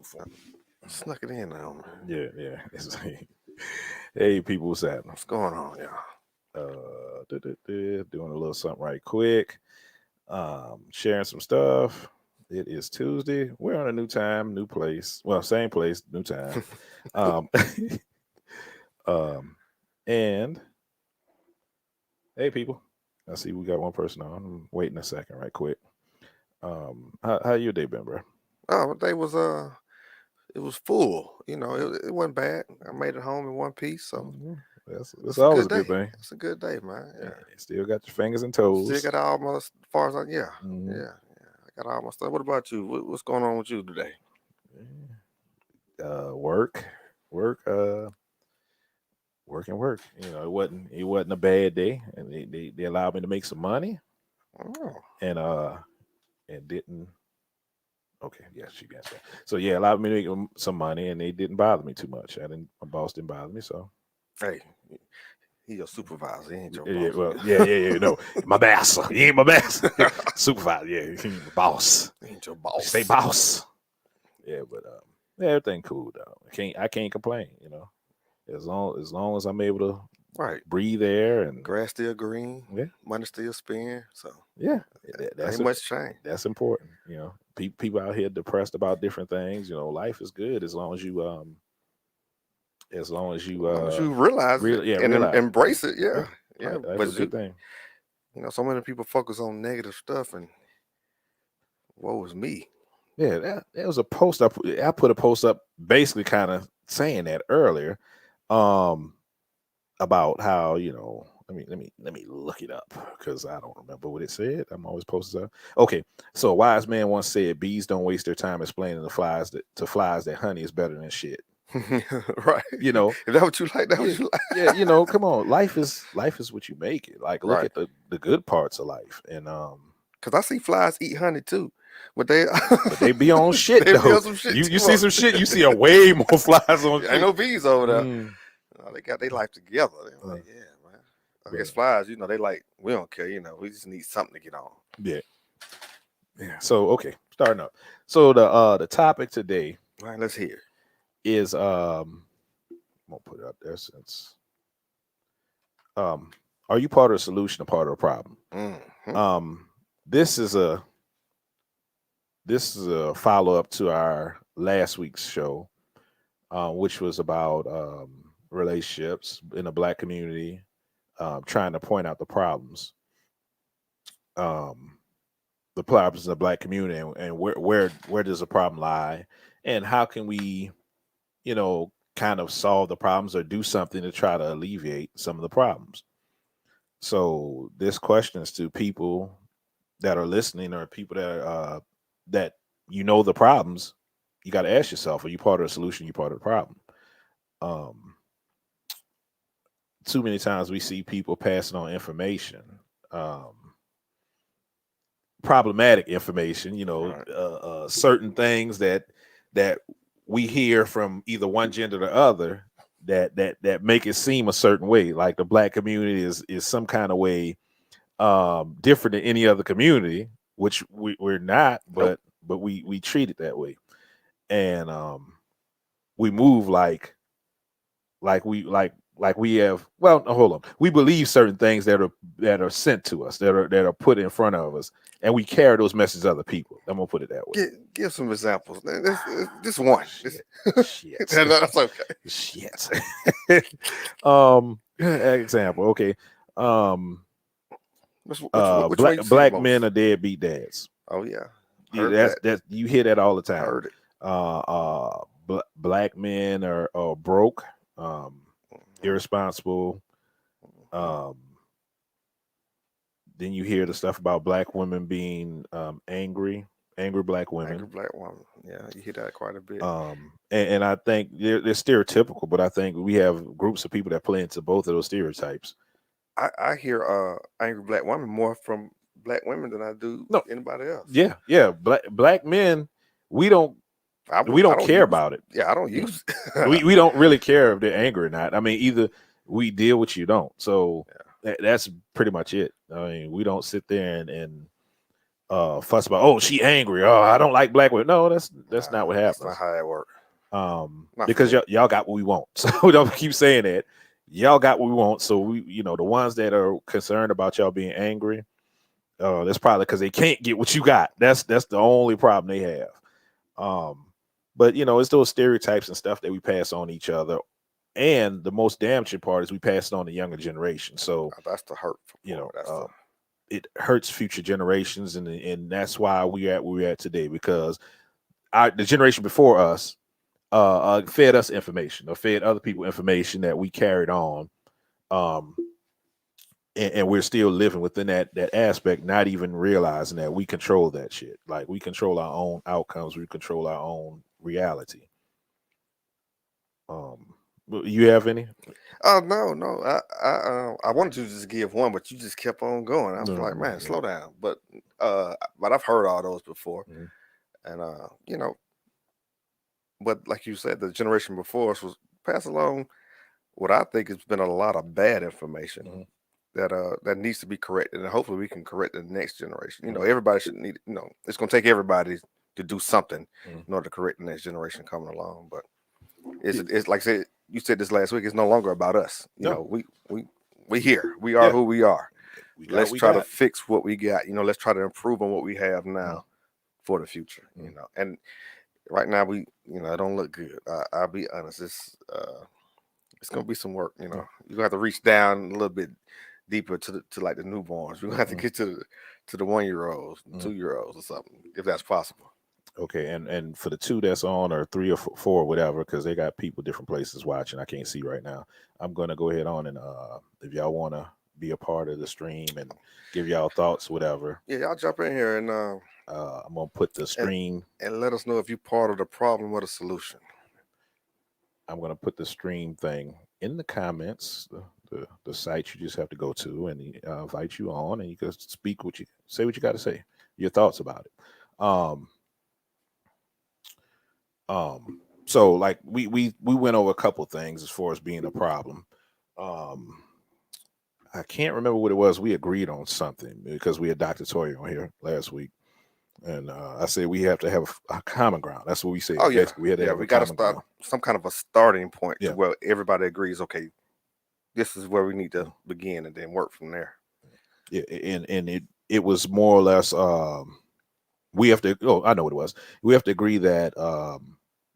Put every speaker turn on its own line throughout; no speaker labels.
before. Snuck it in on me.
Yeah. Hey, people, what's happening?
What's going on, y'all?
Doing a little something right quick. Sharing some stuff. It is Tuesday. We're on a new time, new place. Well, same place, new time. um, and hey, people. I see we got one person on. I'm waiting a second, right quick. How your day been, bro?
Oh, my day was it was full. You know, it wasn't bad. I made it home in one piece, so
That's
it's a
always
good
a good
day.
thing.
It's a good day, man. Yeah.
Still got your fingers and toes.
Still got all my, as far as yeah.
Mhm.
Yeah. I got all my stuff. What about you? What's going on with you today?
Work. Work. You know, it wasn't a bad day, and they allowed me to make some money,
Oh,
and didn't. Okay, yeah, she got that. So yeah, allowed me to make some money, and they didn't bother me too much. My boss didn't bother me, so
hey, he your supervisor. He ain't your
yeah.
boss.
Well, yeah. No, my boss. He ain't my boss. Supervisor. Yeah, he ain't my boss.
He ain't your boss.
Say boss. Yeah, but yeah, everything cool though. I can't complain. You know, as long as I'm able to breathe air and
grass still green.
Yeah,
money still spin. So
yeah,
ain't much change.
That's important. You know, people out here depressed about different things. You know, life is good as long as you as long as you
realize it and embrace it. Yeah.
That's a good thing.
You know, so many people focus on negative stuff, and woe is me.
Yeah, that was a post I put a post up basically kind of saying that earlier, about how, you know, let me look it up because I don't remember what it said. I'm always posting stuff. Okay, so a wise man once said, "Bees don't waste their time explaining to flies that honey is better than shit."
Right.
You know,
is that what you like? That what you like?
Yeah, you know, come on. Life is what you make it. Like, look at the good parts of life, and
because I see flies eat honey too, but
they be on shit though. Be on some shit you see some shit. You see a way more flies on.
Ain't no bees over there. They got their life together. They're like, yeah, man. I guess flies, you know, they like, we don't care. You know, we just need something to get on.
Yeah. So okay, starting up. So the topic today.
All right, let's hear.
Is I'm gonna put it out there since are you part of the solution or part of the problem?
Mm-hmm.
This is a follow up to our last week's show, which was about relationships in the Black community, trying to point out the problems in the Black community, and where does the problem lie, and how can we, you know, kind of solve the problems or do something to try to alleviate some of the problems. So this question is to people that are listening or people that you know the problems. You got to ask yourself: are you part of the solution? Are you part of the problem? Too many times we see people passing on information, problematic information. You know, certain things that we hear from either one gender or the other that make it seem a certain way, like the Black community is some kind of way different than any other community, which we're not, but we treat it that way, and we move like we have. Well, no, hold on. We believe certain things that are sent to us, that are put in front of us, and we carry those messages to other people. I'm gonna put it that way.
Give some examples. This one.
Shit.
That's okay.
Shit. Example. Okay.
Which
black men are deadbeat dads.
Oh yeah.
That's you hear that all the time.
Heard it.
Black men are broke, irresponsible. Then you hear the stuff about Black women being angry Black women.
Angry Black woman. Yeah, you hear that quite a bit.
And I think they're stereotypical, but I think we have groups of people that play into both of those stereotypes.
I hear angry Black women more from Black women than I do anybody else.
Yeah. Black men, we don't care about it.
Yeah, I don't use it.
we don't really care if they're angry or not. I mean, either we deal with you don't. So that's pretty much it. I mean, we don't sit there and fuss about, oh, she angry. Oh, I don't like black women. No, that's not what
That's not
happens.
how it works.
Because y'all got what we want. So we don't keep saying that. Y'all got what we want. So we, the ones that are concerned about y'all being angry, that's probably because they can't get what you got. That's the only problem they have. But it's those stereotypes and stuff that we pass on each other. And the most damaging part is we pass it on to younger generation. So
that's the hurtful part.
It hurts future generations, and that's why we're at where we're at today, because the generation before us fed us information or fed other people information that we carried on, and we're still living within that aspect, not even realizing that we control that shit. Like, we control our own outcomes, we control our own reality. You have any?
No. I wanted to just give one, but you just kept on going. I was like, man, slow down. But I've heard all those before, and but like you said, the generation before us was passed along what I think has been a lot of bad information that needs to be corrected, and hopefully we can correct the next generation. Everybody should need. It's going to take everybody to do something in order to correct the next generation coming along. But it's like I said, you said this last week. It's no longer about us. We here. We are who we are. Let's try to fix what we got. Let's try to improve on what we have now for the future. And right now we, it don't look good. I'll be honest. It's gonna be some work. You're gonna have to reach down a little bit deeper to like the newborns. We're gonna have to get to the 1-year-olds, 2-year-olds, or something, if that's possible.
Okay, and for the 2 that's on, or 3 or 4 or whatever, because they got people different places watching. I can't see right now. I'm gonna go ahead on and if y'all want to be a part of the stream and give y'all thoughts, whatever.
Yeah, y'all jump in here, and
I'm gonna put the stream
and let us know if you're part of the problem or the solution.
I'm gonna put the stream thing in the comments. The site you just have to go to, and invite you on, and you can speak say what you got to say, your thoughts about it. So like we went over a couple things as far as being a problem. I can't remember what it was. We agreed on something because we had Dr. Toya on here last week, and I said we have to have a common ground. That's what we said.
Oh yeah,
basically, we had to have
we got to start some kind of a starting point to where everybody agrees. Okay, this is where we need to begin, and then work from there.
Yeah, and it was more or less. We have to. Oh, I know what it was. We have to agree that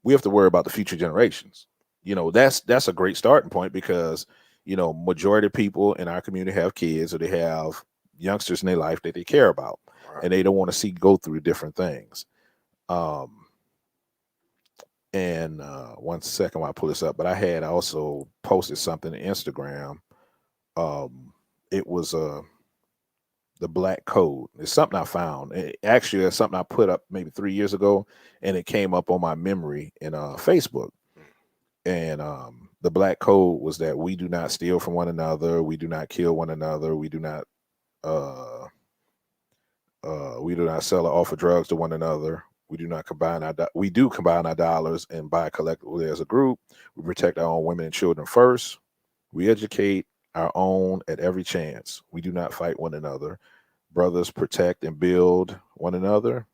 we have to worry about the future generations. That's a great starting point, because majority of people in our community have kids, or they have youngsters in their life that they care about, and they don't want to see go through different things. And 1 second while I pull this up, but I had also posted something on Instagram. It was the Black Code. It's something I found. Actually, it's something I put up maybe 3 years ago, and it came up on my memory in Facebook. And the Black Code was that we do not steal from one another, we do not kill one another, we do not sell or offer drugs to one another. We do not combine our dollars and buy collectively as a group. We protect our own women and children first. We educate our own at every chance. We do not fight one another. Brothers protect and build one another.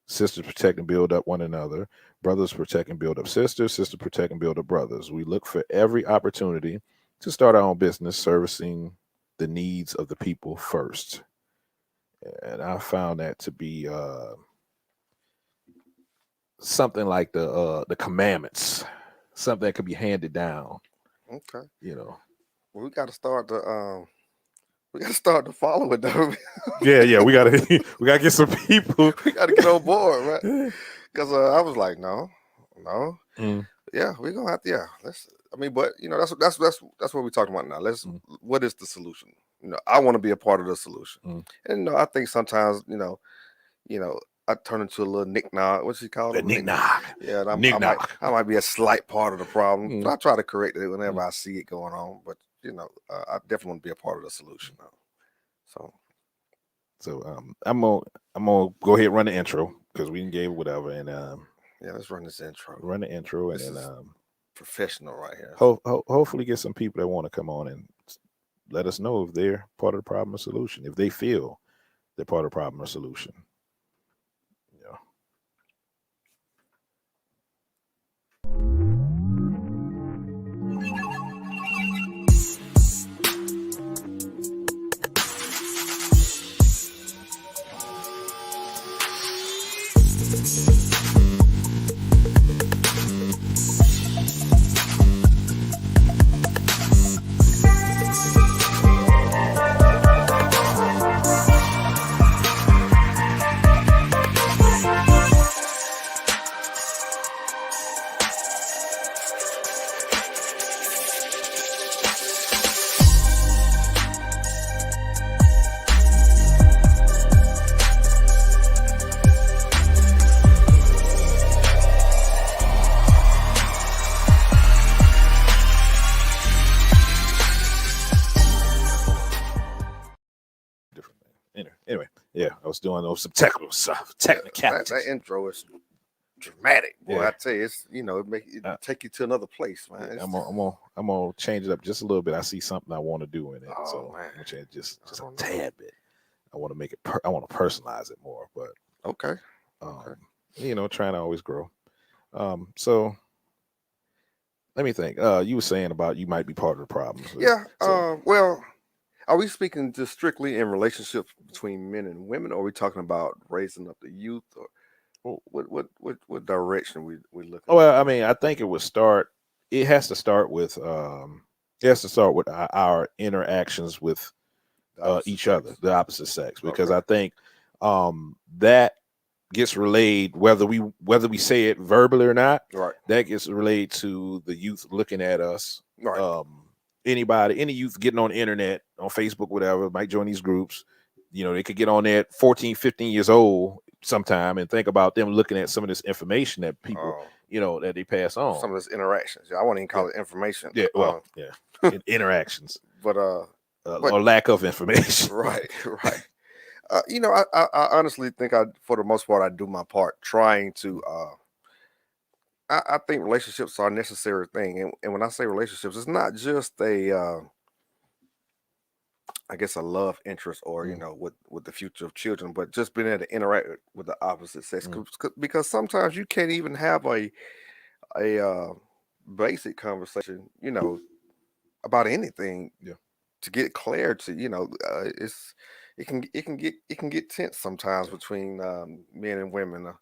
Sisters protect and build up one another. Brothers protect and build up sisters. Sisters protect and build up brothers. We look for every opportunity to start our own business, servicing the needs of the people first. And I found that to be something like the commandments, something that could be handed down.
Okay.
Well,
we got to start to follow it, though.
yeah, we gotta get some people.
We gotta get on board, right? Because I was like, no, yeah, we're gonna have to, let's. I mean, but that's what we're talking about now. What is the solution? I want to be a part of the solution, and I think sometimes I turn into a little knick-knock. What's he called?
Knick-knock.
Yeah, I might be a slight part of the problem, but I try to correct it whenever I see it going on. But I definitely want to be a part of the solution now.
So I'm gonna go ahead and run the intro, because we gave whatever, and
let's run this intro.
Run the intro, and
then professional right here.
Hopefully get some people that want to come on and let us know if they're part of the problem or solution, if they feel they're part of the problem or solution. was doing some technical stuff, technicalities.
That intro is dramatic, boy.
Yeah.
I tell you, it's it take you to another place, man.
I'm gonna change it up just a little bit. I see something I want to do in it,
Oh,
so
man.
I'm gonna change just a tad bit. I want to make it. I want to personalize it more, but
okay.
Trying to always grow. So let me think. You were saying about you might be part of the problem.
Yeah. Well, are we speaking just strictly in relationships between men and women, or are we talking about raising up the youth, or what direction we looking?
Well, I mean, I think it would start. It has to start with. It has to start with our interactions with each other, the opposite sex, because I think that gets relayed whether we say it verbally or not.
Right.
That gets relayed to the youth looking at us.
Right.
Any youth getting on the internet, on Facebook, whatever, might join these groups. They could get on there at 14, 15 years old sometime and think about them looking at some of this information that people, that they pass on.
Some of this interactions. I won't even call it information.
Yeah. Well, interactions.
But
or lack of information.
Right. I honestly think for the most part, I do my part trying to. I think relationships are a necessary thing, and when I say relationships, it's not just a, I guess, a love interest or with the future of children, but just being able to interact with the opposite sex, because sometimes you can't even have a basic conversation, about anything, to get clarity. It can get tense sometimes between men and women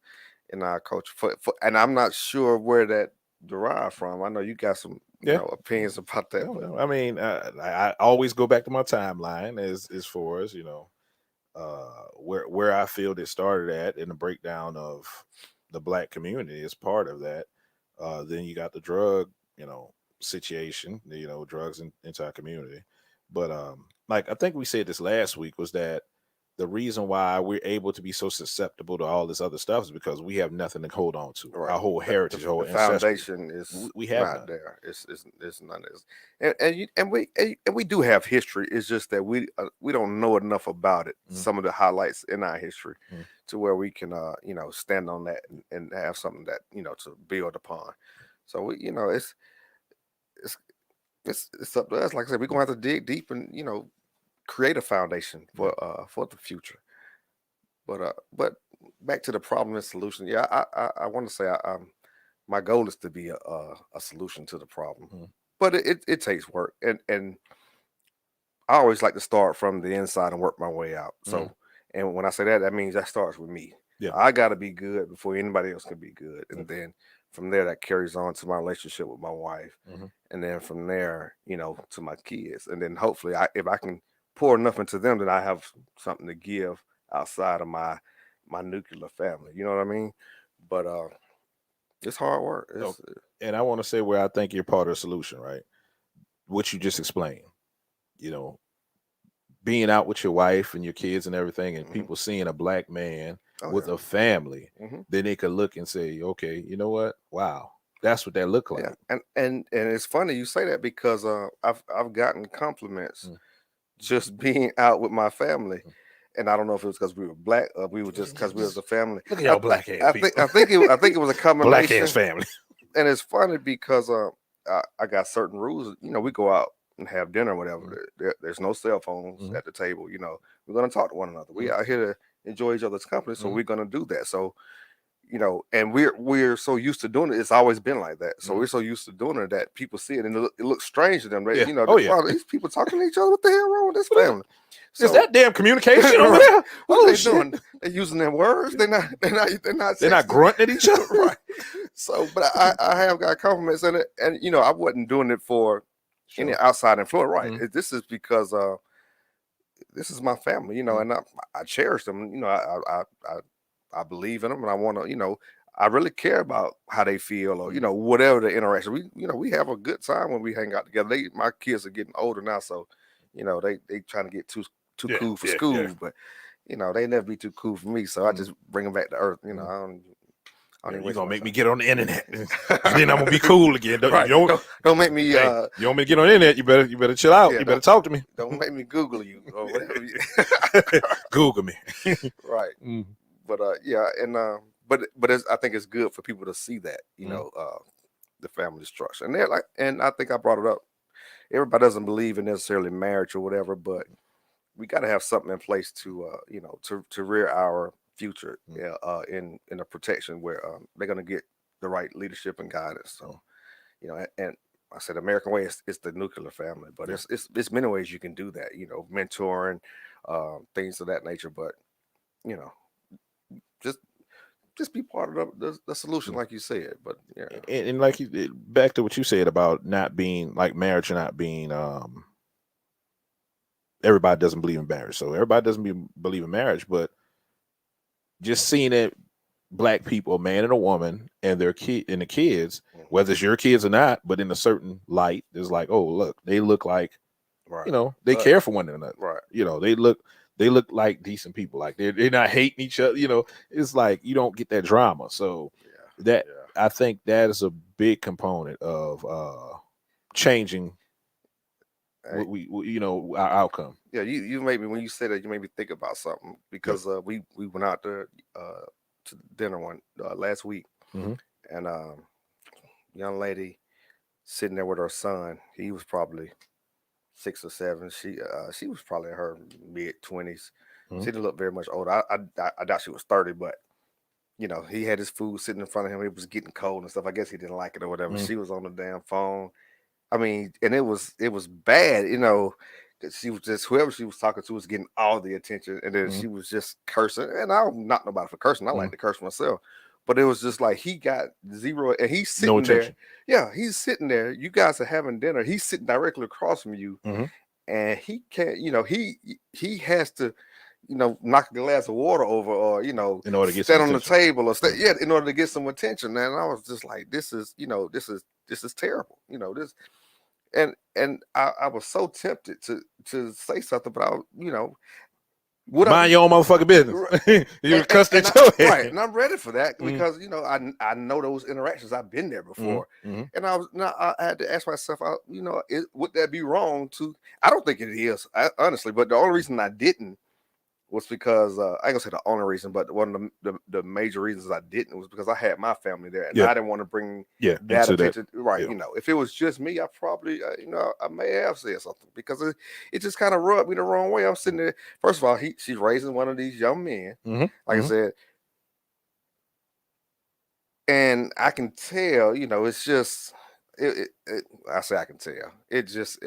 in our culture. And I'm not sure where that derived from. I know you got some opinions about that.
No, I mean, I always go back to my timeline as far as where I feel it started at, in the breakdown of the Black community is part of that. Then you got the drug situation, drugs into our community. But like I think we said this last week, was that the reason why we're able to be so susceptible to all this other stuff is because we have nothing to hold on to. Right. Our whole heritage,
the foundation is we have not there. It's none of this, and we do have history. It's just that we don't know enough about it. Some of the highlights in our history, to where we can stand on that and have something that to build upon. So it's up to us. Like I said, we're gonna have to dig deep and create a foundation for the future. But back to the problem and solution. Yeah, I want to say my goal is to be a solution to the problem, but it takes work, and I always like to start from the inside and work my way out. So, and when I say that, that means that starts with me. Yeah, I got to be good before anybody else can be good, and then from there that carries on to my relationship with my wife, and then from there, to my kids, and then hopefully, if I can pour enough into them, then I have something to give outside of my nuclear family. You know what I mean? But it's hard work.
And I want to say where I think you're part of the solution, right? What you just explained. Being out with your wife and your kids and everything, and people seeing a Black man with a family, then they could look and say, okay, you know what? Wow, that's what that looked like.
Yeah. And it's funny you say that, because I've gotten compliments just being out with my family. And I don't know if it was because we were Black, or we were just because we was a family.
Look at y'all Black ass people.
I think it was a combination.
Black ass family.
And it's funny because I got certain rules. We go out and have dinner or whatever. There's no cell phones at the table. We're gonna talk to one another. We out here to enjoy each other's company, so we're gonna do that. So and we're so used to doing it. It's always been like that. So we're so used to doing it that people see it, and it looks strange to them. Right? Wow, these people talking to each other. What the hell wrong with this family?
Is that damn communication over there?
What are they doing? They're using their words. They're not
grunting at each other.
Right. So, but I have got compliments in it, and I wasn't doing it for any outside influence. Right. This is because this is my family, and I cherish them. I believe in them, and I want to, I really care about how they feel, or whatever the interaction. We have a good time when we hang out together. My kids are getting older now, so they trying to get too cool for school, but they never be too cool for me. So I just bring them back to earth.
You're gonna make me get on the internet, and then I'm gonna be cool again.
Right. Don't make me.
You want me to get on the internet? You better chill out.
Yeah,
you better talk to me.
Don't make me Google you or whatever.
Google me.
Right.
Mm.
But yeah, and but I think it's good for people to see that, you know, the family structure, and they're like, and I think I brought it up. Everybody doesn't believe in necessarily marriage or whatever, but we got to have something in place to, you know, to rear our future in a protection where they're going to get the right leadership and guidance. So, you know, and I said American way is the nuclear family, but it's many ways you can do that. You know, mentoring, things of that nature. But you know, just be part of the solution, like you said. But yeah,
and like back to what you said about not being like marriage or not being everybody doesn't believe in marriage, so everybody doesn't believe in marriage, but just seeing it, black people, a man and a woman, and their kid and the kids, whether it's your kids or not, but in a certain light, it's like, oh look, they look like, you know, they care for one another,
right?
You know, they look like decent people, like they're not hating each other. You know, it's like you don't get that drama. So I think that is a big component of changing what we you know, our outcome.
Yeah, you made me, when you said that, you made me think about something, because we went out there to dinner last week, and young lady sitting there with her son. He was probably 6 or 7. She was probably in her mid-20s. She didn't look very much older. I doubt she was 30, but you know, he had his food sitting in front of him. It was getting cold and stuff. I guess he didn't like it or whatever. She was on the damn phone. I mean, and it was bad, you know. She was just, whoever she was talking to was getting all the attention, and then she was just cursing. And I'm not nobody for cursing. I like to curse myself, but it was just like he got zero, and he's sitting there. Yeah, he's sitting there. You guys are having dinner. He's sitting directly across from you, and he can't. You know, he has to, you know, knock a glass of water over, or you know,
in order to get
stand on the table, or in order to get some attention. And I was just like, this is, you know, this is terrible. You know, this. And I was so tempted to say something, but you know,
mind your own motherfucking business. You cussed at your head.
Right, and I'm ready for that, because you know, I know those interactions. I've been there before, and I had to ask myself, you know, would that be wrong to? I don't think it is, honestly, but the only reason I didn't was because I ain't gonna say the only reason, but one of the major reasons I didn't was because I had my family there, and I didn't want to bring that attention. Right, you know, if it was just me, I probably, you know, I may have said something, because it just kind of rubbed me the wrong way. I'm sitting there. First of all, she's raising one of these young men, like I said, and I can tell, you know, it's just I say I can tell. It just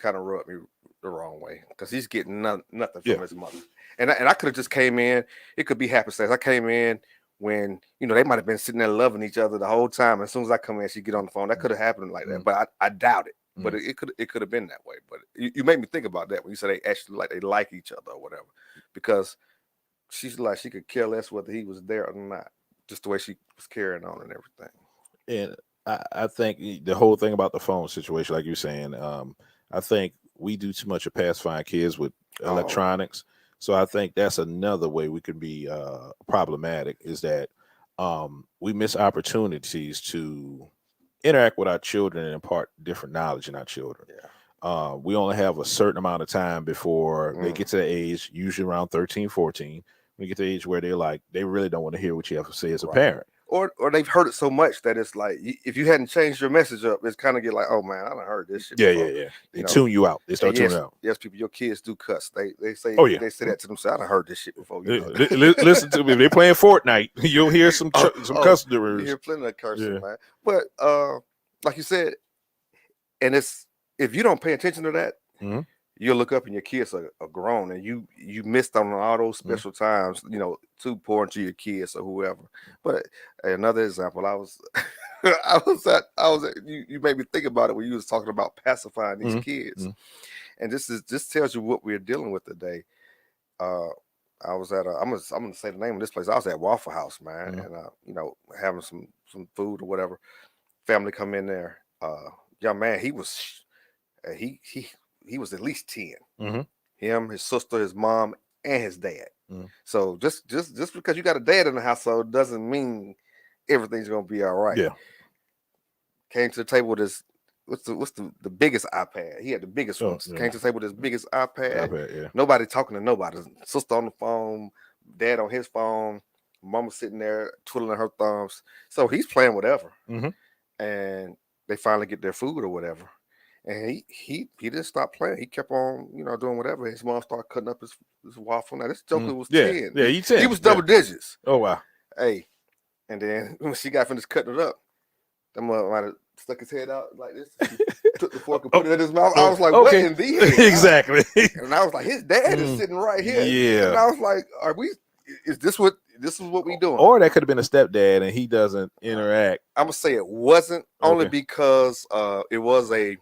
kind of rubbed me the wrong way, because he's getting nothing from his mother. And I could have just came in. It could be happenstance. I came in when, you know, they might have been sitting there loving each other the whole time. As soon as I come in, she get on the phone. That could have happened like that, but I doubt it. But it could have been that way. But you made me think about that when you said they actually like each other or whatever, because she's like, she could care less whether he was there or not, just the way she was carrying on and everything.
And I think the whole thing about the phone situation, like you're saying, I think we do too much of pacifying kids with electronics. So I think that's another way we could be problematic, is that we miss opportunities to interact with our children and impart different knowledge in our children. We only have a certain amount of time before they get to the age, usually around 13, 14, when you get to the age where they really don't want to hear what you have to say as a parent.
Or they've heard it so much that it's like, if you hadn't changed your message up, it's kind of get like, oh man, I done heard this shit before.
They tune you out. They start tuning out.
Yes, people, your kids do cuss. They say, they say that to themselves. I done heard this shit before. You know?
Listen to me. If they're playing Fortnite, you'll hear some cuss words.
You hear plenty of cursing, man. But like you said, and it's, if you don't pay attention to that, you'll look up and your kids are grown, and you missed on all those special times, you know, to pour into your kids or whoever. But another example, I was you made me think about it when you was talking about pacifying these kids, and this tells you what we're dealing with today. I was at I'm gonna say the name of this place. I was at Waffle House, man, and you know, having some food or whatever. Family come in there. Young man, he was he was at least 10. Him, his sister, his mom, and his dad. So just because you got a dad in the household doesn't mean everything's gonna be all right.
Yeah.
Came to the table with this. What's the biggest iPad? He had the biggest ones.
Yeah.
Came to the table with his biggest iPad.
Yeah.
Nobody talking to nobody. Sister on the phone, dad on his phone, mama sitting there twiddling her thumbs. So he's playing whatever. And they finally get their food or whatever. And he didn't stop playing. He kept on, doing whatever. His mom started cutting up his waffle. Now this joker was 10.
Yeah, he 10.
He was double digits.
Oh wow.
Hey, and then when she got finished cutting it up, that mother might have stuck his head out like this. Took the fork and put it in his mouth. I was like, what in the head?
Exactly.
And I was like, his dad is sitting right here.
Yeah.
And I was like, is this what we doing?
Or that could have been a stepdad and he doesn't interact.
I'm gonna say it wasn't only because it was a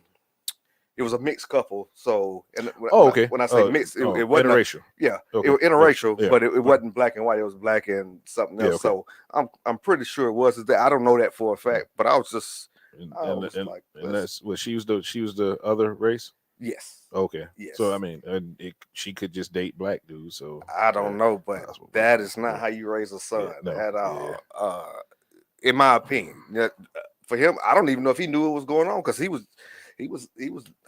mixed couple. So when I say mixed, it wasn't
interracial.
It was interracial, but it wasn't black and white. It was black and something else.
Yeah, okay.
So I'm pretty sure it was that. I don't know that for a fact, but I was just
and that's what she was the other race.
Yes.
Okay.
Yes.
So I mean, she could just date black dudes. So
I don't know, but that is not how you raise a son at all. In my opinion, for him, I don't even know if he knew what was going on because he was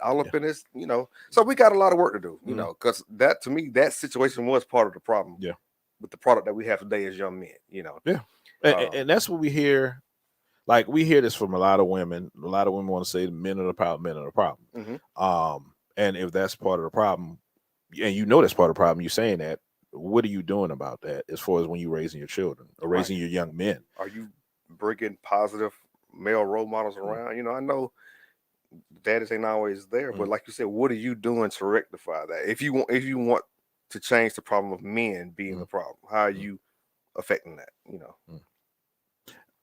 all up in his, So we got a lot of work to do, because that to me that situation was part of the problem.
Yeah.
With the product that we have today as young men,
Yeah. And that's what we hear. Like we hear this from a lot of women. A lot of women want to say men are the problem, men are the problem. And if that's part of the problem, and that's part of the problem, you're saying that, what are you doing about that as far as when you're raising your children or raising your young men?
Are you bringing positive male role models around? I know daddies ain't always there, but like you said, what are you doing to rectify that? If you want to change the problem of men being the problem, how are you affecting that?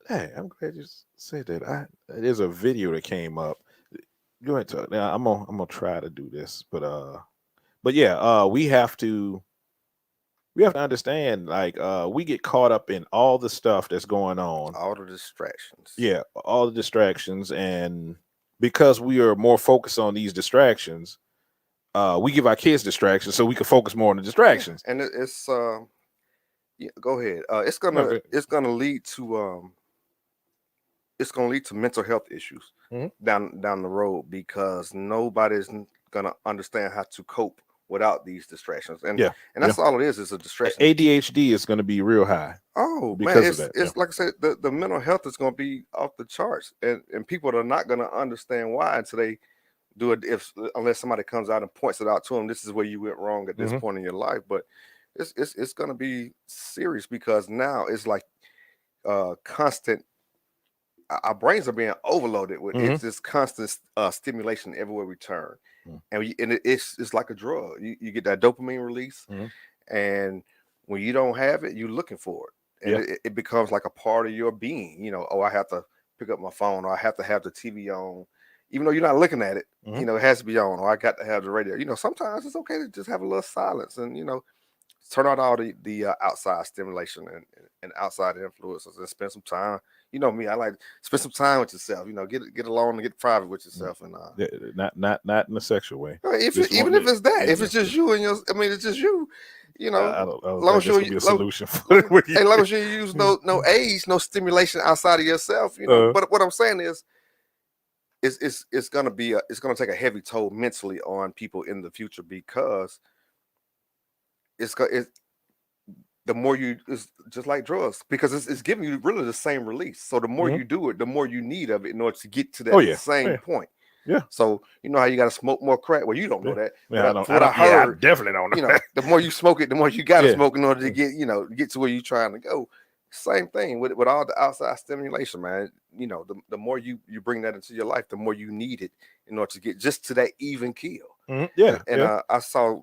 Hey, I'm glad you said that. There's a video that came up. Go ahead, talk. Now I'm gonna try to do this, but yeah, we have to understand, like, we get caught up in all the stuff that's going on,
all the distractions.
Yeah, all the distractions, and because we are more focused on these distractions, we give our kids distractions so we can focus more on the distractions.
And it's go ahead. It's gonna lead to mental health issues down the road because nobody's gonna understand how to cope without these distractions. And that's all it is a distraction.
ADHD is going to be real high.
Oh because man, it's like I said, the mental health is going to be off the charts, and people are not going to understand why until they do it, unless somebody comes out and points it out to them. This is where you went wrong at this point in your life. But it's going to be serious because now it's like constant. Our brains are being overloaded with it's this constant stimulation everywhere we turn, and it's like a drug. You get that dopamine release, and when you don't have it, you're looking for it, and it becomes like a part of your being. I have to pick up my phone, or I have to have the TV on, even though you're not looking at it. It has to be on, or I got to have the radio. Sometimes it's okay to just have a little silence and turn out all the outside stimulation and outside influences and spend some time. Me, I like to spend some time with yourself. Get alone and get private with yourself, and
not in a sexual way.
Even if it's that, if it's just you and it's just you.
I don't long as you be a solution for it.
As long as you use no age, no stimulation outside of yourself. But what I'm saying is, it's gonna take a heavy toll mentally on people in the future because the more it's just like drugs because it's giving you really the same release. So the more you do it, the more you need of it in order to get to that same point. Yeah. So how you got to smoke more crack? Well, you don't know that.
I definitely don't know.
The more you smoke it, the more you got to smoke in order to get to where you're trying to go. Same thing with all the outside stimulation, man. The more you bring that into your life, the more you need it in order to get just to that even keel. I saw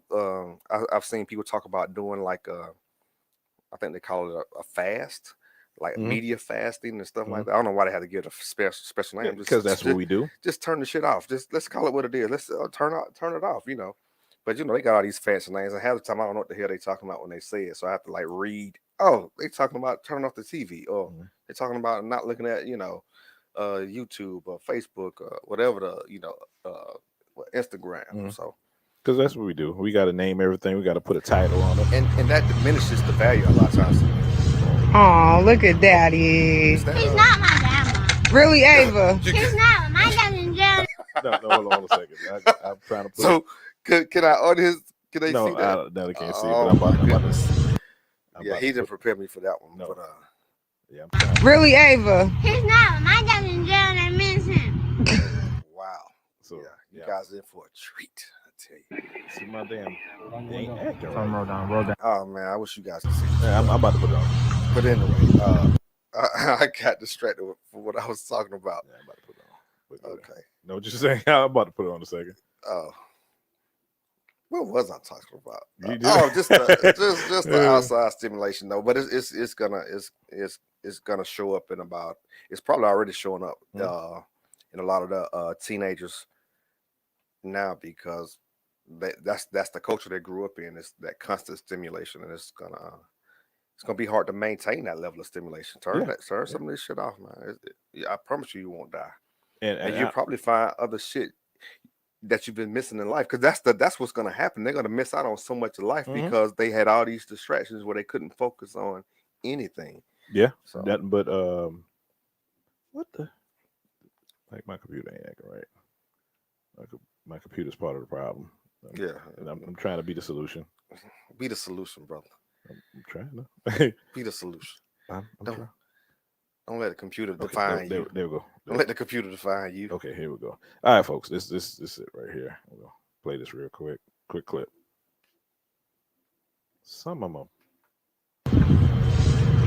I've seen people talk about doing like I think they call it a fast, like media fasting and stuff like that. I don't know why they had to give it a special name.
Because that's what we do.
Just turn the shit off. Just let's call it what it is. Let's turn it off. But they got all these fancy names, and half the time I don't know what the hell they talking about when they say it. So I have to like read. Oh, they talking about turning off the TV, or they're talking about not looking at YouTube or Facebook or whatever Instagram. So.
Because that's what we do. We got to name everything. We got to put a title on it.
And that diminishes the value a lot of times.
Oh, look at Daddy.
Is that,
He's not my grandma.
Really, Ava?
He's not. My dad's in jail.
No, hold on a second. I'm trying to put
So can I on his? Can they see that?
No, they can't see it.
Oh
But
my goodness!
I'm
Yeah,
about
he
to
didn't
put,
prepare me for that one.
No.
But
yeah, I'm trying.
Really, Ava?
He's not. My dad's in jail and I miss him.
wow.
So
Yeah, you guys in for a treat. I tell you.
see my damn they ain't acting
Roll
right.
down.
Oh man, I wish you guys could see this.
Yeah, I'm about to put it on.
But anyway, I got distracted from what I was talking about.
Yeah, I'm about to put it on.
Okay.
Know what you're saying? I'm about to put it on a second.
Oh. What was I talking about?
You did.
Just the outside stimulation though. But it's gonna show up in about. It's probably already showing up in a lot of the teenagers now because that's the culture they grew up in. It's that constant stimulation, and it's gonna be hard to maintain that level of stimulation. Turn some of this shit off, man. I promise you won't die, and you'll probably find other shit that you've been missing in life, because that's what's going to happen. They're going to miss out on so much of life because they had all these distractions where they couldn't focus on anything.
Yeah.
So
but what the, like, my computer ain't acting right. My computer's part of the problem. And I'm trying to be the solution.
Be the solution, brother.
I'm trying to
be the solution.
I'm trying.
Don't let the computer define you.
There we go.
Don't let the computer define you.
Okay, here we go. All right, folks. This is it right here. We'll play this real quick. Quick clip. Some of them.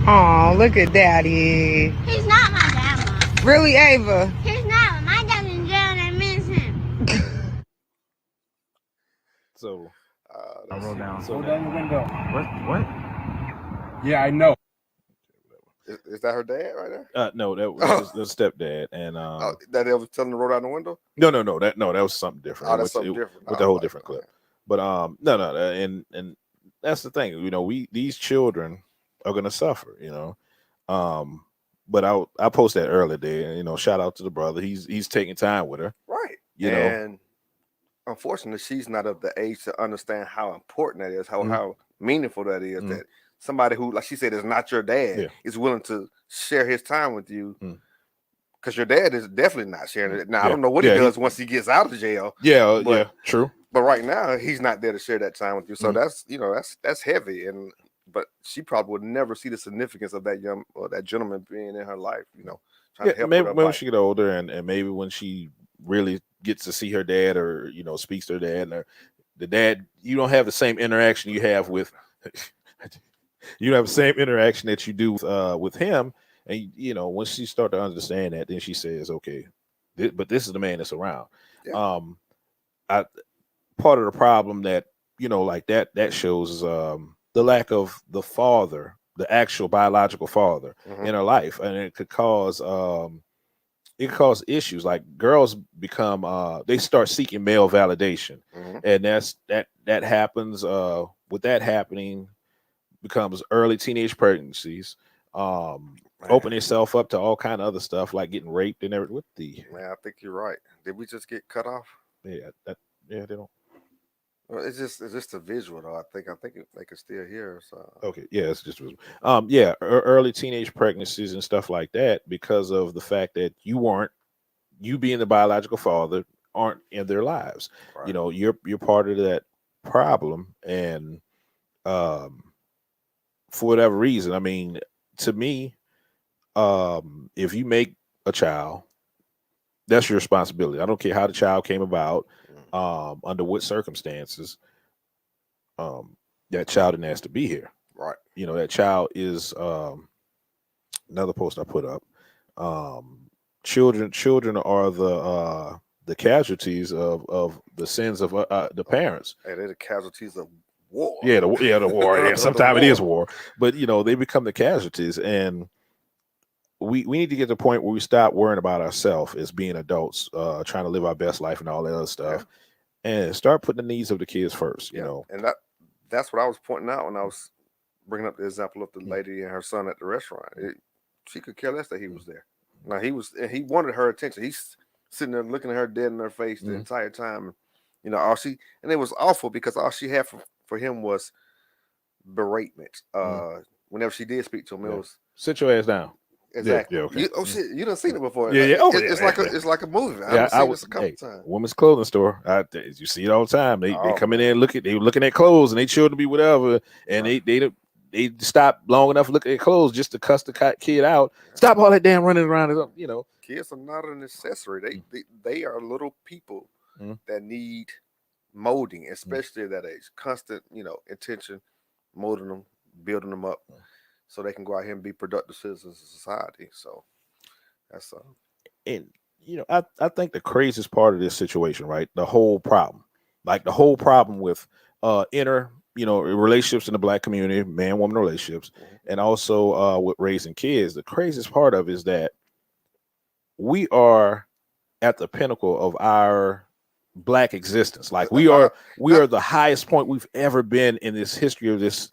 Oh, look at Daddy.
He's not my grandma.
Really, Ava?
He's not. My dad's in jail and I miss him.
So
I roll down.
So
roll down your window. What? Yeah, I know.
Is that her dad right there?
No, that was the stepdad, and
that they was telling her to roll down the window.
No, that was something different.
Oh, that's something different.
With a whole different clip. But no, and that's the thing. You know, these children are gonna suffer. You know, but I posted that earlier today, and you know, shout out to the brother. He's taking time with her,
right?
You
know, unfortunately, she's not of the age to understand how important that is, how meaningful that is. That somebody who, like she said, is not your dad is willing to share his time with you, because your dad is definitely not sharing it. Now I don't know what he does once he gets out of jail.
True.
But right now he's not there to share that time with you. So that's that's heavy. But she probably would never see the significance of that that gentleman being in her life. You know, trying to help
maybe
her
when she get older, and maybe when she really gets to see her dad, or you know, speaks to her dad, and the dad, you don't have the same interaction you have with. You have the same interaction that you do with him, and you know, once she start to understand that, then she says, "Okay, but this is the man that's around."
Yeah.
Part of the problem that, you know, like that shows is the lack of the father, the actual biological father in her life, and it could cause issues. Like girls become they start seeking male validation, and that happens. With that happening, becomes early teenage pregnancies, open itself up to all kind of other stuff like getting raped and everything. What the
man? I think you're right. Did we just get cut off?
Yeah, they don't.
Well, it's just a visual though. I think they can still hear us.
Okay, yeah, it's just visual. Early teenage pregnancies and stuff like that because of the fact that you being the biological father aren't in their lives.
Right.
You know, you're part of that problem, and for whatever reason, I mean, to me, if you make a child, that's your responsibility. I don't care how the child came about, under what circumstances, that child didn't ask to be here.
Right.
You know, that child is another post I put up. Children are the casualties of the sins of the parents.
Hey, they're the casualties of war.
Yeah, the war. Yeah, sometimes it is war, but you know, they become the casualties, and we need to get to the point where we stop worrying about ourselves as being adults, trying to live our best life and all that other stuff, and start putting the needs of the kids first. You know,
and that's what I was pointing out when I was bringing up the example of the lady and her son at the restaurant. She could care less that he was there. Now he wanted her attention. He's sitting there looking at her dead in her face the entire time. You know, and it was awful because all she had for him was beratement, whenever she did speak to him, it was
sit your ass down.
exactly.
Yeah, okay.
Shit, you done seen it before.
Yeah, yeah. Oh,
It's like a movie. I've seen this a couple times.
Women's clothing store. You see it all the time. They come in there and they were looking at clothes, and they children be whatever, and they stop long enough looking at clothes just to cuss the kid out. Stop all that damn running around.
Kids are not an accessory. They are little people that need molding, especially at that age. Constant, intention, molding them, building them up, so they can go out here and be productive citizens of society. So that's
and I think the craziest part of this situation, right? The whole problem with inner relationships in the Black community, man-woman relationships, and also with raising kids. The craziest part of it is that we are at the pinnacle of our Black existence. Like we are the highest point we've ever been in this history of this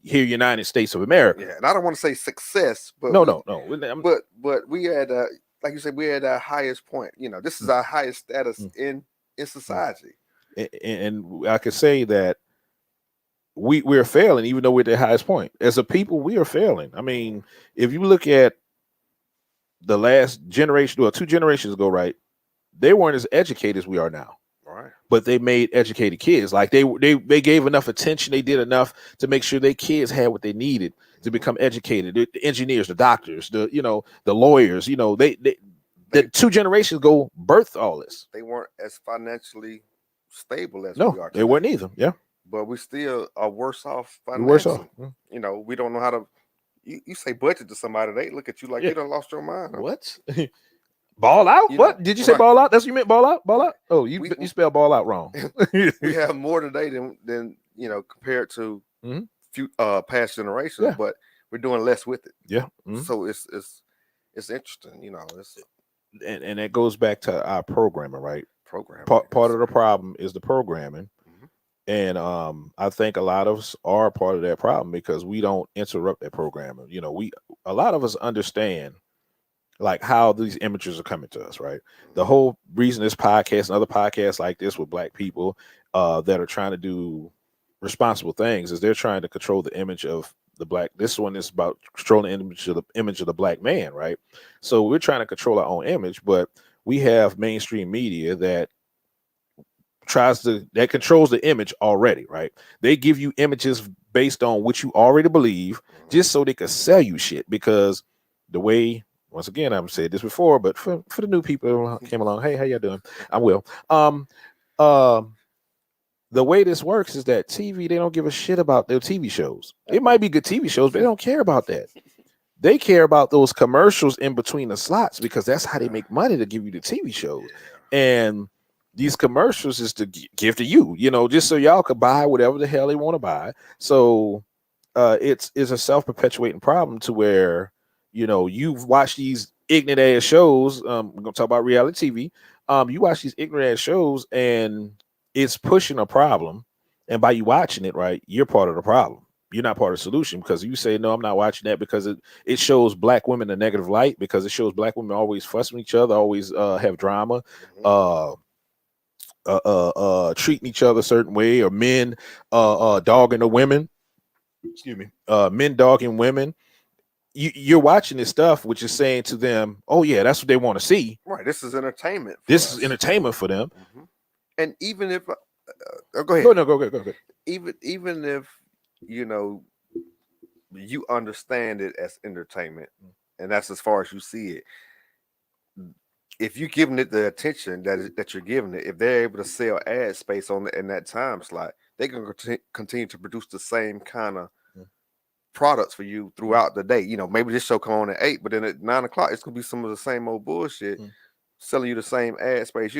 here United States of America.
Yeah, and I don't want to say success, but
no.
But we had like you said, we had our highest point. This is our highest status in society.
And I could say that we're failing, even though we're at the highest point. As a people, we are failing. I mean, if you look at the last generation or 2 generations ago, right? They weren't as educated as we are now.
Right.
But they made educated kids. Like they gave enough attention. They did enough to make sure their kids had what they needed to become educated. The engineers, the doctors, the lawyers. The 2 generations ago birthed all this.
They weren't as financially stable as we are today.
They weren't either. Yeah.
But we still are worse off financially.
Worse off.
We don't know how to. You say budget to somebody, they look at you like you done lost your mind.
What? Ball out? What did you say? Ball out? That's what you meant? Ball out? Ball out? Oh, you spell ball out wrong.
We have more today than compared to past generations, but we're doing less with it.
Yeah.
So it's interesting.
And that goes back to our programming, right?
Programming.
Part of the problem is the programming, and I think a lot of us are part of that problem because we don't interrupt that programming. A lot of us understand like how these images are coming to us, right? The whole reason this podcast and other podcasts like this with Black people that are trying to do responsible things is they're trying to control the image of the Black. This one is about controlling the image of the Black man, right? So we're trying to control our own image, but we have mainstream media that controls the image already, right? They give you images based on what you already believe just so they can sell you shit because the way. Once again, I've said this before, but for the new people who came along, hey, how y'all doing? I'm Will. The way this works is that TV, they don't give a shit about their TV shows. It might be good TV shows, but they don't care about that. They care about those commercials in between the slots because that's how they make money to give you the TV shows. And these commercials is to give to you, just so y'all could buy whatever the hell they want to buy. So it's a self-perpetuating problem to where you've watched these ignorant ass shows. We're gonna talk about reality TV. You watch these ignorant ass shows, and it's pushing a problem. And by you watching it, right, you're part of the problem. You're not part of the solution because you say, no, I'm not watching that because it shows Black women in a negative light because it shows Black women always fussing with each other, always have drama, treating each other a certain way, or men dogging the women. Excuse me, men dogging women. You're watching this stuff, which is saying to them, "Oh yeah, that's what they want to see."
Right. This is entertainment.
This is entertainment for them.
And even if, go ahead.
Go ahead.
Even if you understand it as entertainment, and that's as far as you see it. If you're giving it the attention that you're giving it, if they're able to sell ad space in that time slot, they can continue to produce the same kind of products for you throughout the day. Maybe this show come on at 8, but then at 9 o'clock it's gonna be some of the same old bullshit selling you the same ad space.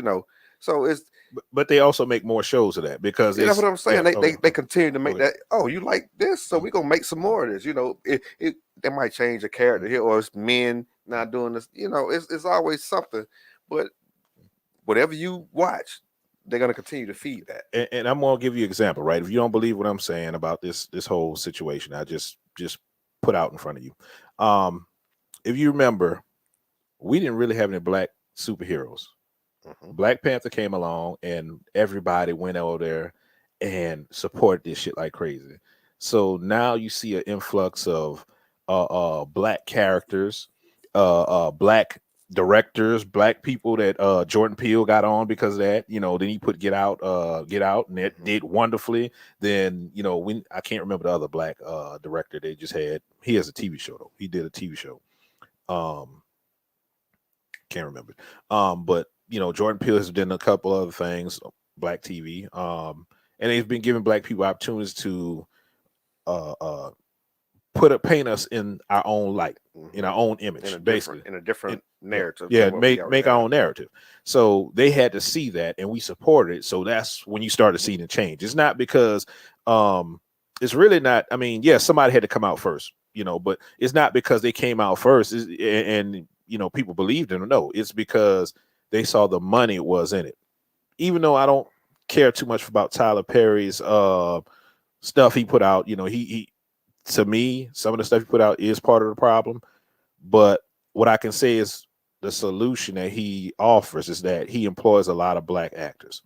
So it's
but they also make more shows of that because
that's what I'm saying. They continue to make that. Oh, you like this, so we're gonna make some more of this. They might change a character here, or it's men not doing this. It's always something. But whatever you watch, they're gonna continue to feed that.
And I'm gonna give you an example, right? If you don't believe what I'm saying about this whole situation, I just put out in front of you. If you remember, we didn't really have any Black superheroes. Black Panther came along and everybody went over there and supported this shit like crazy. So now you see an influx of black characters, black directors, black people that Jordan Peele got on because of that. Then he put Get Out, and it did wonderfully. Then when I can't remember the other black director they just had. He has a TV show though. He did a TV show. Can't remember. But Jordan Peele has done a couple other things, black TV. And they've been giving black people opportunities to paint us in our own light, in our own image, basically
in a different narrative.
Yeah, make our own narrative. So they had to see that, and we supported it. So that's when you started seeing the change. It's not because it's really not. I mean, yeah, somebody had to come out first, but it's not because they came out first, and people believed in it. No, it's because they saw the money was in it. Even though I don't care too much about Tyler Perry's stuff he put out, he to me, some of the stuff he put out is part of the problem. But what I can say is the solution that he offers is that he employs a lot of black actors.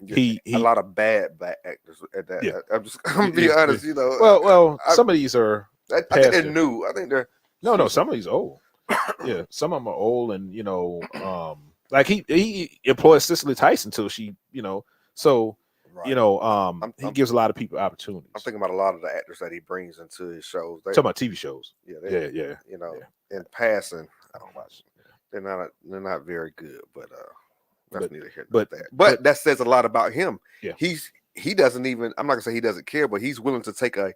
He
a lot of bad black actors at that.
Yeah.
I'm gonna be honest,
Well, some of these are.
I think they're new. I think they're
no. Some of these old. Yeah, some of them are old, and like he employs Cicely Tyson till she, so. Right. He gives a lot of people opportunities.
I'm thinking about a lot of the actors that he brings into his shows.
Talking about TV shows.
Yeah. In passing, I don't watch. They're not very good, but that's neither here nor there. But that says a lot about him. Yeah. He doesn't even. I'm not gonna say he doesn't care, but he's willing to take a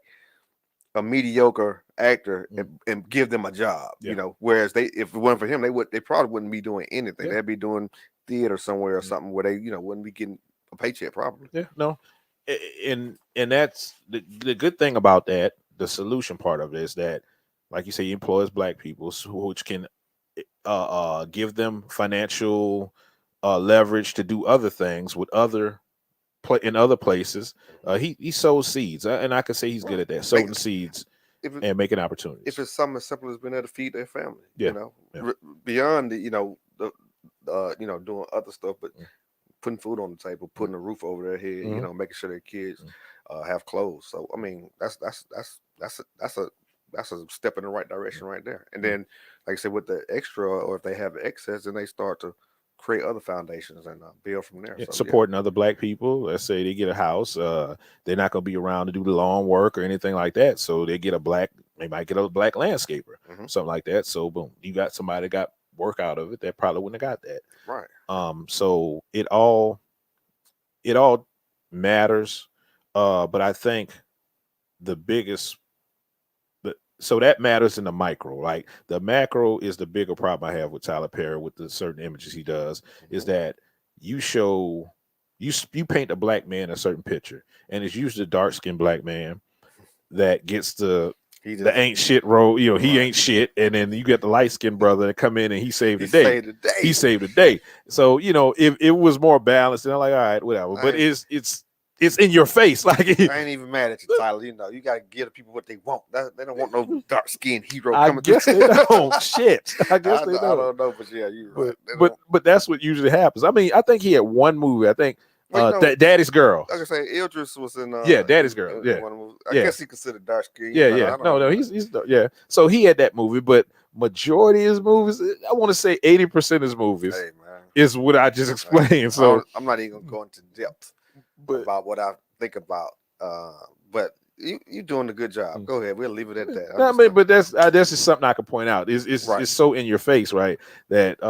mediocre actor and give them a job. Yeah. Whereas if it wasn't for him, they probably wouldn't be doing anything. Yeah. They'd be doing theater somewhere or something where they wouldn't be getting a paycheck probably.
Yeah, no, and that's the good thing about that. The solution part of it is that, like you say, he employs black people, which can give them financial leverage to do other things with in other places. He sows seeds, and I can say he's good at that, sowing seeds and making opportunities.
If it's something as simple as being able to feed their family, beyond the doing other stuff, but putting food on the table, putting a roof over their head, making sure their kids have clothes. So I mean, that's a step in the right direction right there. And then, like I said, with the extra, or if they have excess, then they start to create other foundations and build from there. So,
supporting other black people. Let's say they get a house, they're not going to be around to do the lawn work or anything like that. So they might get a black landscaper, something like that. So boom, you got somebody that got work out of it that probably wouldn't have got that.
Right.
So it all matters. But I think the biggest, so that matters in the micro. Like the macro is the bigger problem I have with Tyler Perry with the certain images he does, is that you paint a black man a certain picture, and it's usually a dark-skinned black man that gets the ain't shit role. He ain't shit, and then you get the light-skinned brother that come in and he saved the day. He saved the day. So if it was more balanced, then I'm like, all right, whatever. But it's in your face. Like
I ain't even mad at you, Tyler. You gotta give the people what they want. They don't want no dark-skinned hero coming.
I guess they don't. Shit. I guess they don't.
I don't know, but yeah, you're
right. But that's what usually happens. I mean, I think he had one movie. I think Daddy's Girl.
Like I say, Idris was in.
Daddy's Girl.
I guess he considered dark skin.
No, he's So he had that movie, but majority of his movies, I want to say 80% of his movies is what I just explained. So
I'm not even gonna go into depth about what I think about. But you're doing a good job. Go ahead. We'll leave it at that.
But that's just something I can point out. It's so in your face, right? That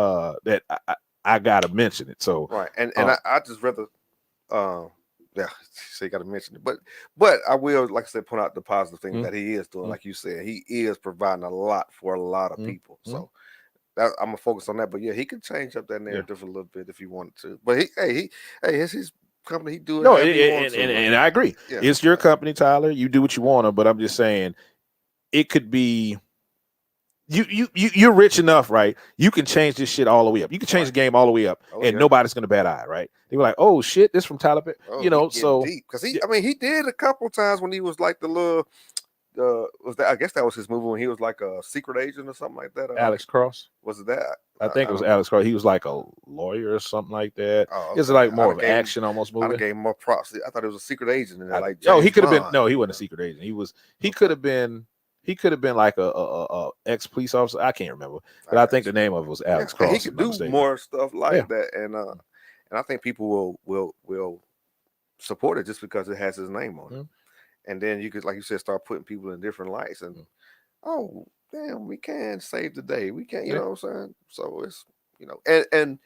I gotta mention it. So
right, and I just rather. So you got to mention it, but I will, like I said, point out the positive things that he is doing. Like you said, he is providing a lot for a lot of people. So I'm gonna focus on that. But yeah, he could change up that narrative a little bit if he wanted to. But it's his company. He do it.
No, and I agree. Yeah. It's your company, Tyler. You do what you want to. But I'm just saying, it could be. You're rich enough, right? You can change this shit all the way up. You can change the game all the way up, and nobody's gonna bat eye, right? They were like, "Oh shit, this from Tyler Perry," so
because he did a couple times when he was like the was that? I guess that was his movie when he was like a secret agent or something like that.
Alex Cross.
Was it that?
I think it was Alex Cross. He was like a lawyer or something like that.
Oh,
It's like more of action almost movie.
I gave him more props. I thought it was a secret agent in there, like
no, he
James
could have been.
Bond.
No, he wasn't a secret agent. He could have been. He could have been like a ex police officer. I can't remember, but I think the name of it was Alex Cross.
He could do more stuff like that, and I think people will support it just because it has his name on it. And then you could, like you said, start putting people in different lights, and oh damn, we can save the day. We can, you know what I'm saying? So it's and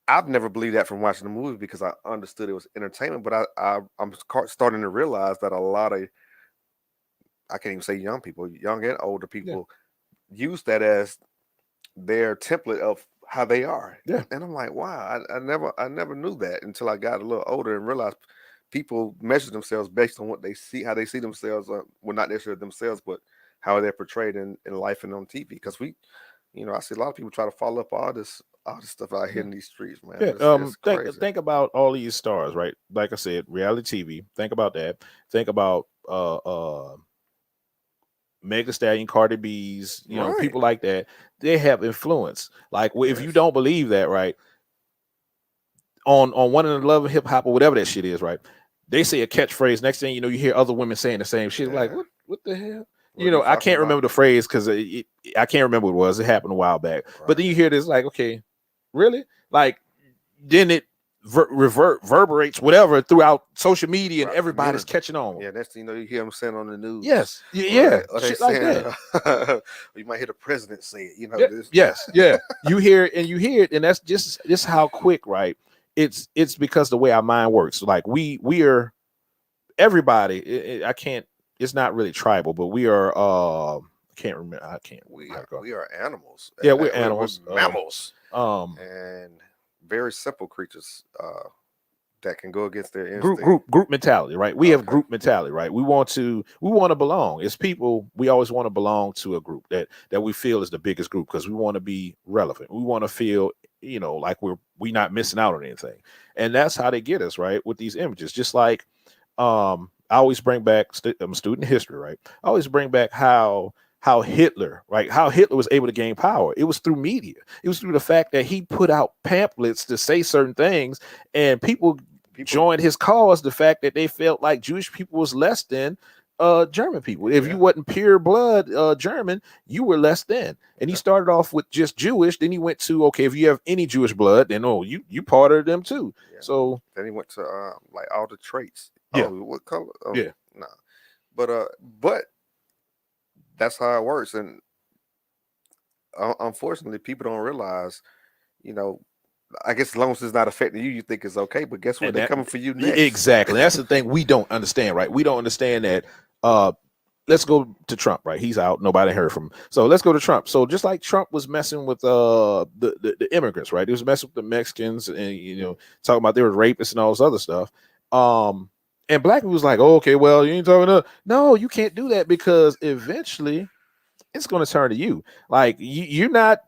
I've never believed that from watching the movie because I understood it was entertainment, but I'm starting to realize that a lot of, I can't even say young people, young and older people, use that as their template of how they are.
Yeah.
And I'm like, wow, I never knew that until I got a little older and realized people measure themselves based on what they see, how they see themselves. Well, not necessarily themselves, but how they're portrayed in life and on TV. Because I see a lot of people try to follow up all this stuff out here in these streets, man.
Yeah.
It's crazy.
Think about all these stars, right? Like I said, reality TV. Think about that. Think about Mega Stallion, Cardi B's, people like that. They have influence. Like if you don't believe that, right? On One in the Love of Hip Hop or whatever that shit is, right? They say a catchphrase. Next thing you know, you hear other women saying the same shit. Like, what the hell? I can't remember the phrase because I can't remember what it was. It happened a while back. Right. But then you hear this, like, okay, really? Like, then it reverberates whatever throughout social media, and everybody's catching on.
Yeah, next thing you know, you hear them saying on the news.
Yes, or shit like that.
You might hear the president say it. This.
Yes, you hear it, and that's just how quick, right? It's because the way our mind works. Like we are everybody. It's not really tribal, but we are. I can't remember.
We are animals.
Yeah, we're animals,
we're mammals.
And
very simple creatures that can go against their instinct.
Group mentality, right? We have group mentality, right? We want to belong. As people, we always want to belong to a group that we feel is the biggest group because we want to be relevant. We want to feel, like we're not missing out on anything. And that's how they get us, right? With these images. Just like I always bring back, I'm a student in history, right? I always bring back how Hitler, right? How Hitler was able to gain power. It was through media. It was through the fact that he put out pamphlets to say certain things, and people joined his cause. The fact that they felt like Jewish people was less than German people. If you wasn't pure blood German, you were less than. And he started off with just Jewish. Then he went to, okay, if you have any Jewish blood, then you part of them too. Yeah. So
then he went to like all the traits.
Yeah.
Oh, what color? Oh,
yeah.
Nah. But that's how it works. And unfortunately, people don't realize, I guess as long as it's not affecting you, you think it's okay. But guess what? They're coming for you next.
Exactly. That's the thing we don't understand, right? We don't understand that. Let's go to Trump, right? He's out. Nobody heard from him. So let's go to Trump. So just like Trump was messing with the immigrants, right? He was messing with the Mexicans and, talking about they were rapists and all this other stuff. And black people was like, oh, okay, well, you ain't talking to. No, you can't do that because eventually it's going to turn to you. Like you're not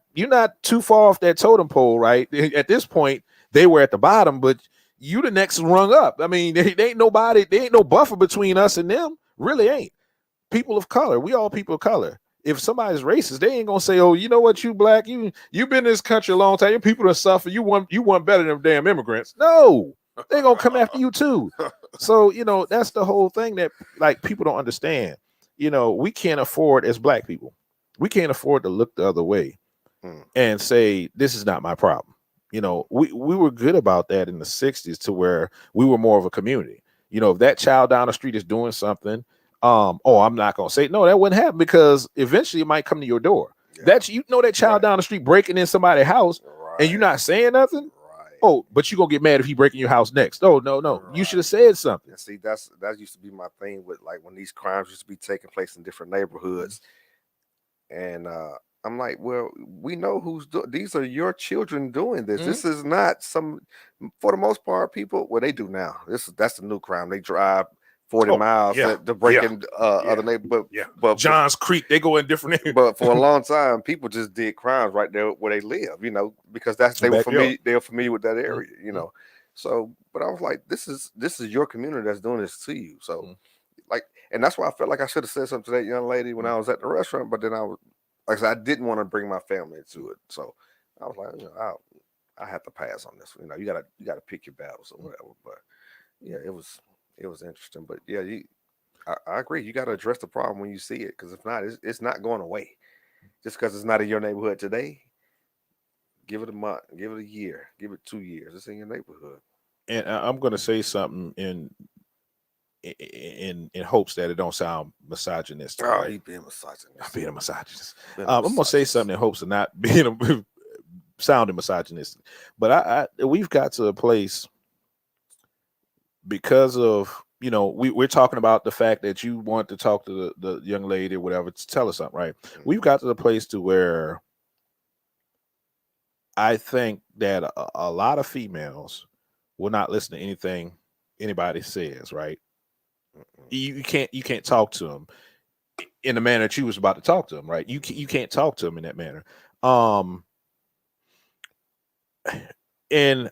too far off that totem pole, right? At this point, they were at the bottom, but you the next rung up. I mean, there ain't no buffer between us and them. Really ain't. People of color, we all people of color. If somebody's racist, they ain't gonna say, "Oh, you know what, you black, you've been in this country a long time. Your people that suffer, you want better than them damn immigrants." No, they're gonna come after you too. So that's the whole thing that like people don't understand. We can't afford as black people, we can't afford to look the other way and say this is not my problem. We were good about that in the 60s to where we were more of a community. If that child down the street is doing something. I'm not gonna say no, that wouldn't happen because eventually it might come to your door. Yeah. That child down the street breaking in somebody's house and you're not saying nothing. Right. Oh, but you're gonna get mad if he breaking your house next. Oh, no. Right. You should have said something.
And see, that used to be my thing with like when these crimes used to be taking place in different neighborhoods. And I'm like, well, we know these are your children doing this. This is not for the most part, people, they do now. That's the new crime. They drive 40 miles to break in other neighborhoods. But
Johns Creek, they go in different areas.
But for a long time, people just did crimes right there where they live, because they were familiar with that area, So, but I was like, this is your community that's doing this to you. So, like, And that's why I felt like I should have said something to that young lady when I was at the restaurant. But then like I said, I didn't want to bring my family into it. So I was like, I have to pass on this. You gotta pick your battles or whatever. But yeah, it was interesting. But yeah, I agree. You got to address the problem when you see it, because if not, it's not going away. Just because it's not in your neighborhood today, give it a month, give it a year, give it 2 years. It's in your neighborhood.
And I'm going to say something in hopes that it don't sound misogynistic.
Oh,
right?
you being misogynistic.
I'm being a misogynist.
Being
I'm going to say something in hopes of not being sounding misogynistic. But we've got to a place because of, we're talking about the fact that you want to talk to the young lady or whatever to tell us something, right?
Mm-hmm.
We've got to the place to where I think that a lot of females will not listen to anything anybody says, right? You can't talk to them in the manner that you was about to talk to them, right? You can't talk to them in that manner. And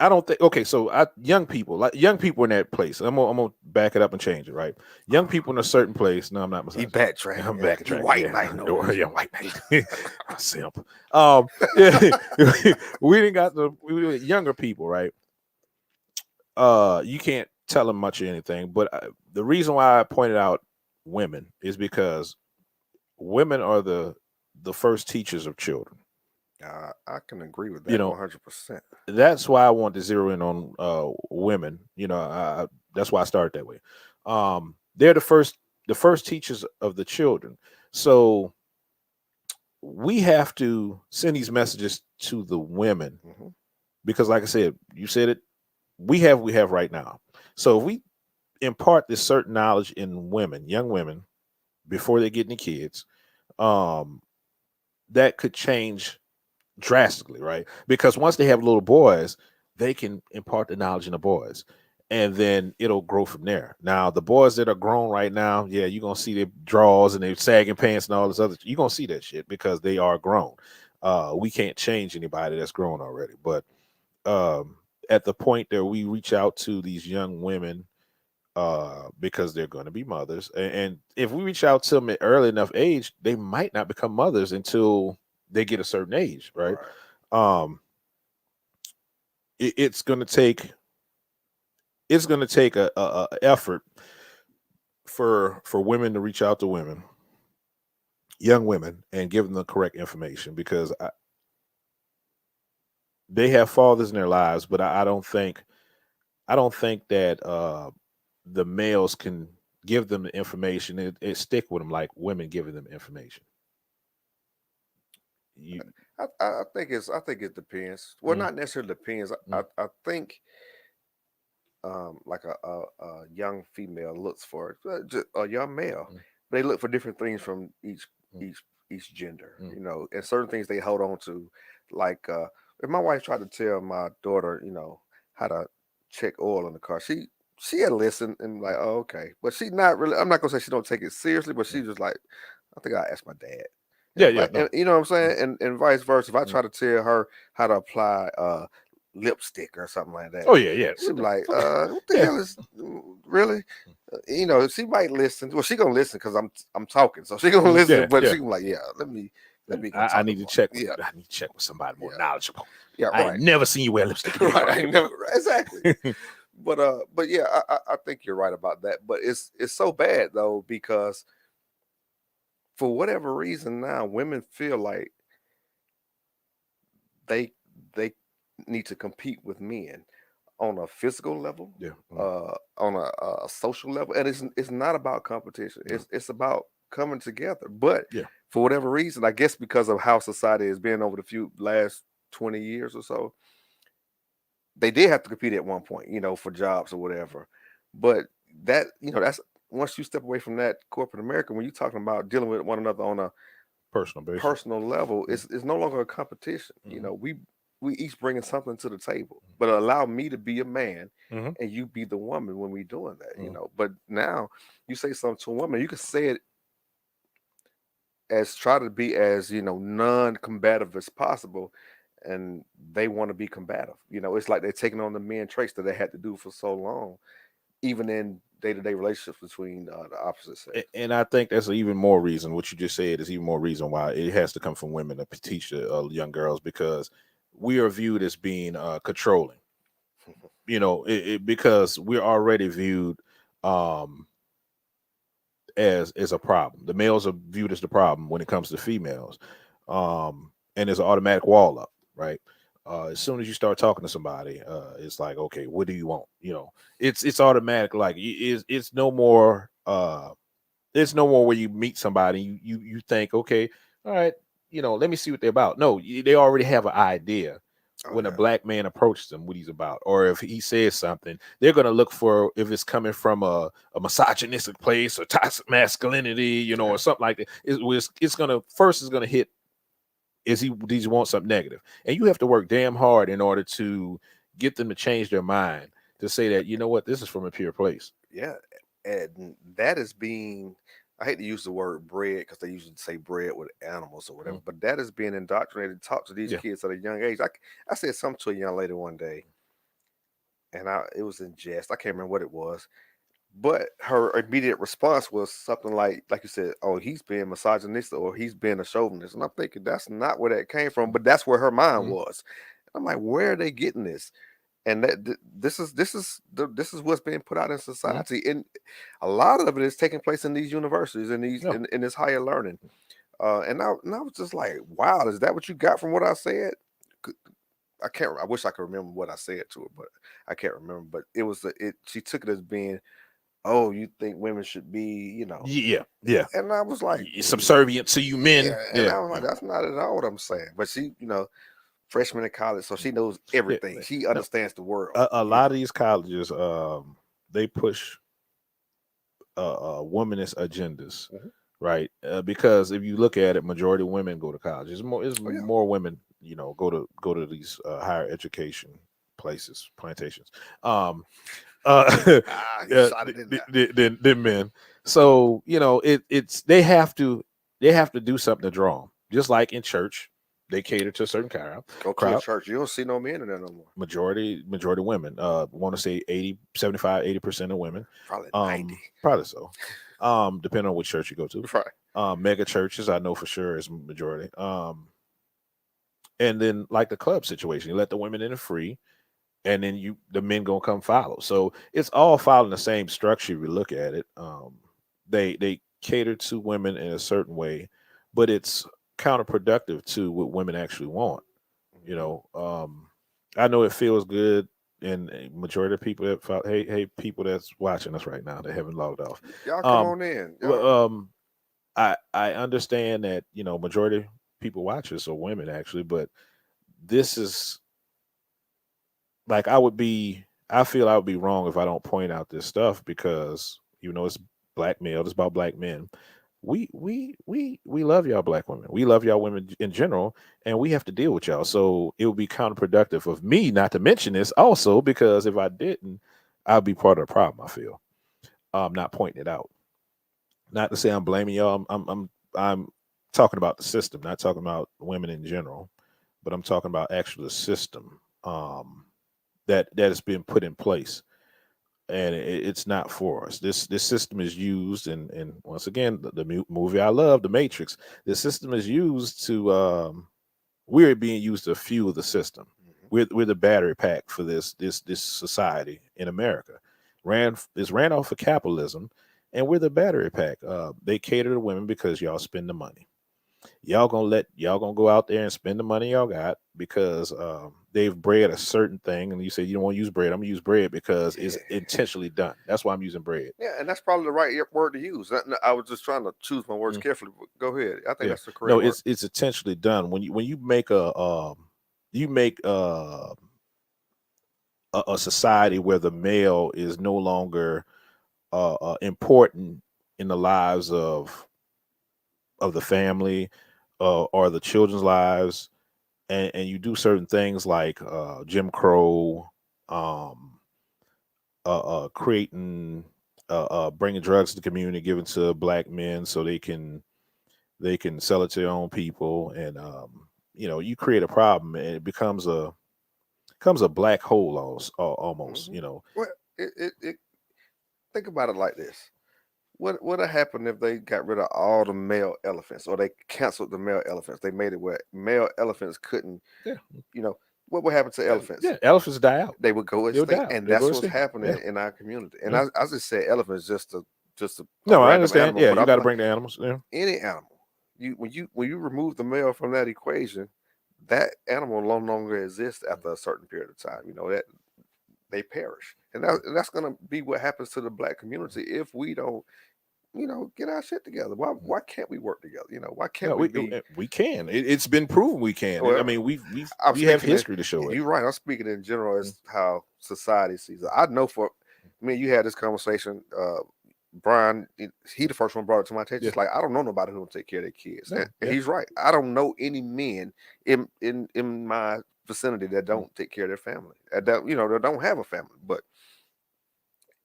I don't think. Okay, so young people in that place. I'm gonna back it up and change it, right? Young people in a certain place. No, I'm not.
He backtracking.
I'm backtracking.
White knight.
Yeah, white knight. Simp. Yeah, we didn't got we were younger people, right? You can't tell them much of anything. But the reason why I pointed out women is because women are the first teachers of children.
I can agree with that 100%.
That's why I want to zero in on women. That's why I started that way. They're the first teachers of the children. So we have to send these messages to the women because, like I said, you said it. We have right now. So if we impart this certain knowledge in women, young women, before they get any kids, that could change drastically, right? Because once they have little boys, they can impart the knowledge in the boys, and then it'll grow from there. Now, the boys that are grown right now, yeah, you're gonna see their drawers and their sagging pants and all this other. You're gonna see that shit because they are grown. We can't change anybody that's grown already, but at the point that we reach out to these young women, because they're going to be mothers, and if we reach out to them at early enough age, they might not become mothers until they get a certain age, right? It's going to take a effort for women to reach out to women, young women, and give them the correct information, because they have fathers in their lives, but I don't think that the males can give them the information. It stick with them like women giving them information.
I think it depends. Well, not necessarily depends. I think like a young female looks for just a young male. They look for different things from each gender, and certain things they hold on to. Like if my wife tried to tell my daughter, how to check oil in the car, she had listened and like, oh, okay, but she not really. I'm not gonna say she don't take it seriously, but she just like, I think I asked my dad. And you know what I'm saying, and vice versa. If I try to tell her how to apply lipstick or something like that,
oh yeah,
she'd be like, what the hell is really? She might listen. Well, she gonna listen because I'm talking, so she gonna listen. But she gonna be like, yeah, let me.
I need to check.
Yeah,
I need to check with somebody more knowledgeable.
Yeah,
I
right.
ain't never seen you wear lipstick.
Right, I ain't never exactly. But yeah, I think you're right about that. But it's so bad though, because for whatever reason now women feel like they need to compete with men on a physical level, on a social level, and it's not about competition. It's about coming together. But for whatever reason, I guess because of how society has been over the last 20 years or so, they did have to compete at one point, for jobs or whatever. But that, that's once you step away from that corporate America, when you're talking about dealing with one another on a personal level, it's no longer a competition. We each bringing something to the table, but allow me to be a man and you be the woman when we doing that, But now you say something to a woman, you can say it as try to be as non-combative as possible, and they want to be combative. It's like they're taking on the men traits that they had to do for so long, even in day-to-day relationships between the opposite sex.
And I think that's even more reason. What you just said is even more reason why it has to come from women to teach the young girls, because we are viewed as being controlling. Because we're already viewed um, as a problem. The males are viewed as the problem when it comes to females, and there's an automatic wall up, right? As soon as you start talking to somebody, it's like, okay, what do you want? It's automatic. Like it's no more. It's no more where you meet somebody, you think, okay, all right, let me see what they're about. No, they already have an idea
Oh
when a
yeah,
black man approaches them what he's about, or if he says something, they're gonna look for if it's coming from a misogynistic place or toxic masculinity, or something like that. It's gonna first is gonna hit. Does he want something negative? And you have to work damn hard in order to get them to change their mind to say that, what, this is from a pure place.
yeah, and that is being. I hate to use the word bred because they usually say bred with animals or whatever, but that is being indoctrinated to talk to these
Yeah.
kids at a young age. I said something to a young lady one day, and it was in jest. I can't remember what it was, but her immediate response was something like you said, "Oh, he's being misogynistic or he's being a chauvinist," and I'm thinking that's not where that came from, but that's where her mind was. I'm like, where are they getting this? And this is what's being put out in society, and a lot of it is taking place in these universities and
Yeah.
in this higher learning. And I was just like, wow, is that what you got from what I said? I can't. I wish I could remember what I said to her, but I can't remember. But it was she took it as being, oh, you think women should be.
Yeah.
And I was like,
Subservient to you men.
yeah. And
Yeah.
I was like, that's not at all what I'm saying. But she, freshman in college, so she knows everything. She
No,
understands the world.
a lot of these colleges, they push womanist agendas, right? Because if you look at it, majority of women go to college. It's
Oh yeah.
more women, go to these higher education places, plantations.
You shot it in there.
Than men. So it's they have to do something to draw them. Just like in church, they cater to a certain crowd.
Go to a church, you don't see no men in there no more.
Majority women. Want to say 80, 75, 80% of women.
Probably 90.
Probably so. Depending on which church you go to.
Right.
Mega churches, I know for sure is majority. And then like the club situation, you let the women in free, and then the men gonna come follow. So it's all following the same structure if you look at it. They cater to women in a certain way, but it's counterproductive to what women actually want. I know it feels good, and a majority of people that hey people that's watching us right now that haven't logged off.
Y'all come on in.
I understand that majority of people watch us are women actually, but this is like I feel I would be wrong if I don't point out this stuff, because it's black male, it's about black men. We love y'all black women. We love y'all women in general, and we have to deal with y'all. So it would be counterproductive of me not to mention this also, because if I didn't, I'd be part of the problem. I feel not pointing it out. Not to say I'm blaming y'all. I'm talking about the system, not talking about women in general, but I'm talking about actually the system that has been put in place, and it's not for us. This system is used, and once again, the movie I love, The Matrix. The system is used to we're being used to fuel the system. We're the battery pack for this society in America. Ran off of capitalism, and we're the battery pack. They cater to women because y'all spend the money. Y'all gonna go out there and spend the money y'all got because they've bred a certain thing, and you say you don't want to use bread. I'm gonna use bread because it's intentionally done. That's why I'm using bread.
Yeah, and that's probably the right word to use. I was just trying to choose my words carefully. But go ahead. I think that's the correct
No,
word.
it's intentionally done. When you make a society where the male is no longer important in the lives of the family or the children's lives, and you do certain things like Jim Crow, creating bringing drugs to the community, giving to black men so they can sell it to their own people, and you create a problem and it becomes a black hole almost.
Well, it think about it like this. What would have happened if they got rid of all the male elephants, or they canceled the male elephants? They made it where male elephants couldn't.
Yeah.
What would happen to elephants?
Yeah, elephants die out.
They would go
They'll die
extinct,
out.
and
They'll
that's
go
what's
extinct.
happening in our community. And
Yeah.
I just said elephants just a
No, I
random
understand.
animal,
Yeah,
but
you
I'm
got to
like,
bring the animals. Yeah.
any animal. When you remove the male from that equation, that animal no longer exists after a certain period of time. That they perish, and that's going to be what happens to the black community if we don't, get our shit together. Why can't we work together? Why can't
No,
we be?
we can. It's been proven we can. I
Well,
mean, we
I'm
have
speaking in,
history to show it.
you're right. I'm speaking in general as how society sees it. I know you had this conversation. Brian, he the first one brought it to my attention.
Yeah.
It's like, I don't know nobody who will take care of their kids.
No,
And he's right. I don't know any men in my vicinity that don't take care of their family. That don't have a family. But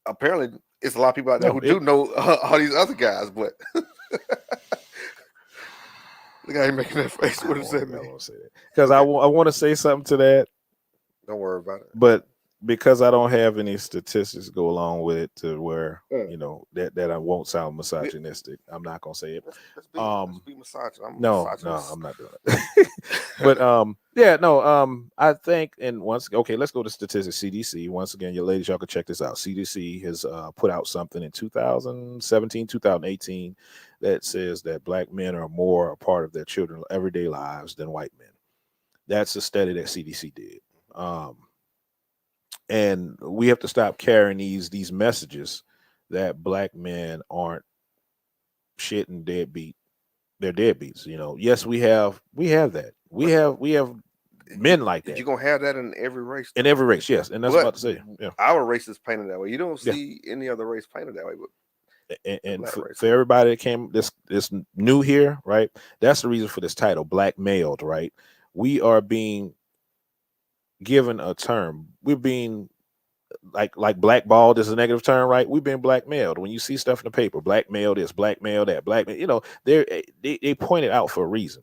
apparently, it's a lot of people out there who do know all these other guys. But look how he making that face. What does that mean?
I won't say that because I want to say something to that.
Don't worry about it.
But because I don't have any statistics go along with it to where that I won't sound misogynistic, I'm not gonna say it.
Let's be misogynist.
No, I'm not doing it. But I think, and let's go to statistics. CDC, once again, your ladies, y'all can check this out. CDC has put out something in 2017, 2018 that says that black men are more a part of their children's everyday lives than white men. That's a study that CDC did. And we have to stop carrying these messages that black men aren't shit and deadbeat. They're deadbeats. Yes, we have that. We have men like that.
You're gonna have that in every race.
In every race, yes. And that's what I'm about to say. Yeah.
Our race is painted that way. You don't see any other race painted that way. But
and for everybody that came this new here, right? That's the reason for this title, Black Mailed, right? We are being given a term. We're being like blackballed is a negative term, right? We've been blackmailed. When you see stuff in the paper, blackmail this, blackmail that, blackmail, they point it out for a reason.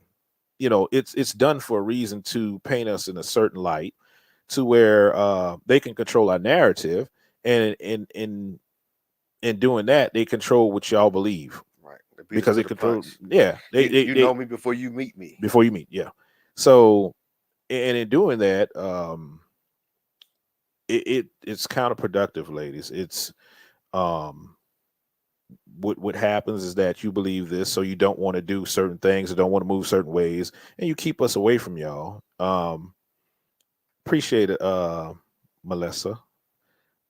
It's done for a reason to paint us in a certain light, to where they can control our narrative, and in doing that, they control what y'all believe,
right?
Because they control.
Yeah,
they
know me before you meet me.
Yeah. So, and in doing that, it's counterproductive, ladies. It's what happens is that you believe this, so you don't want to do certain things, or don't want to move certain ways, and you keep us away from y'all. Appreciate it, Melissa.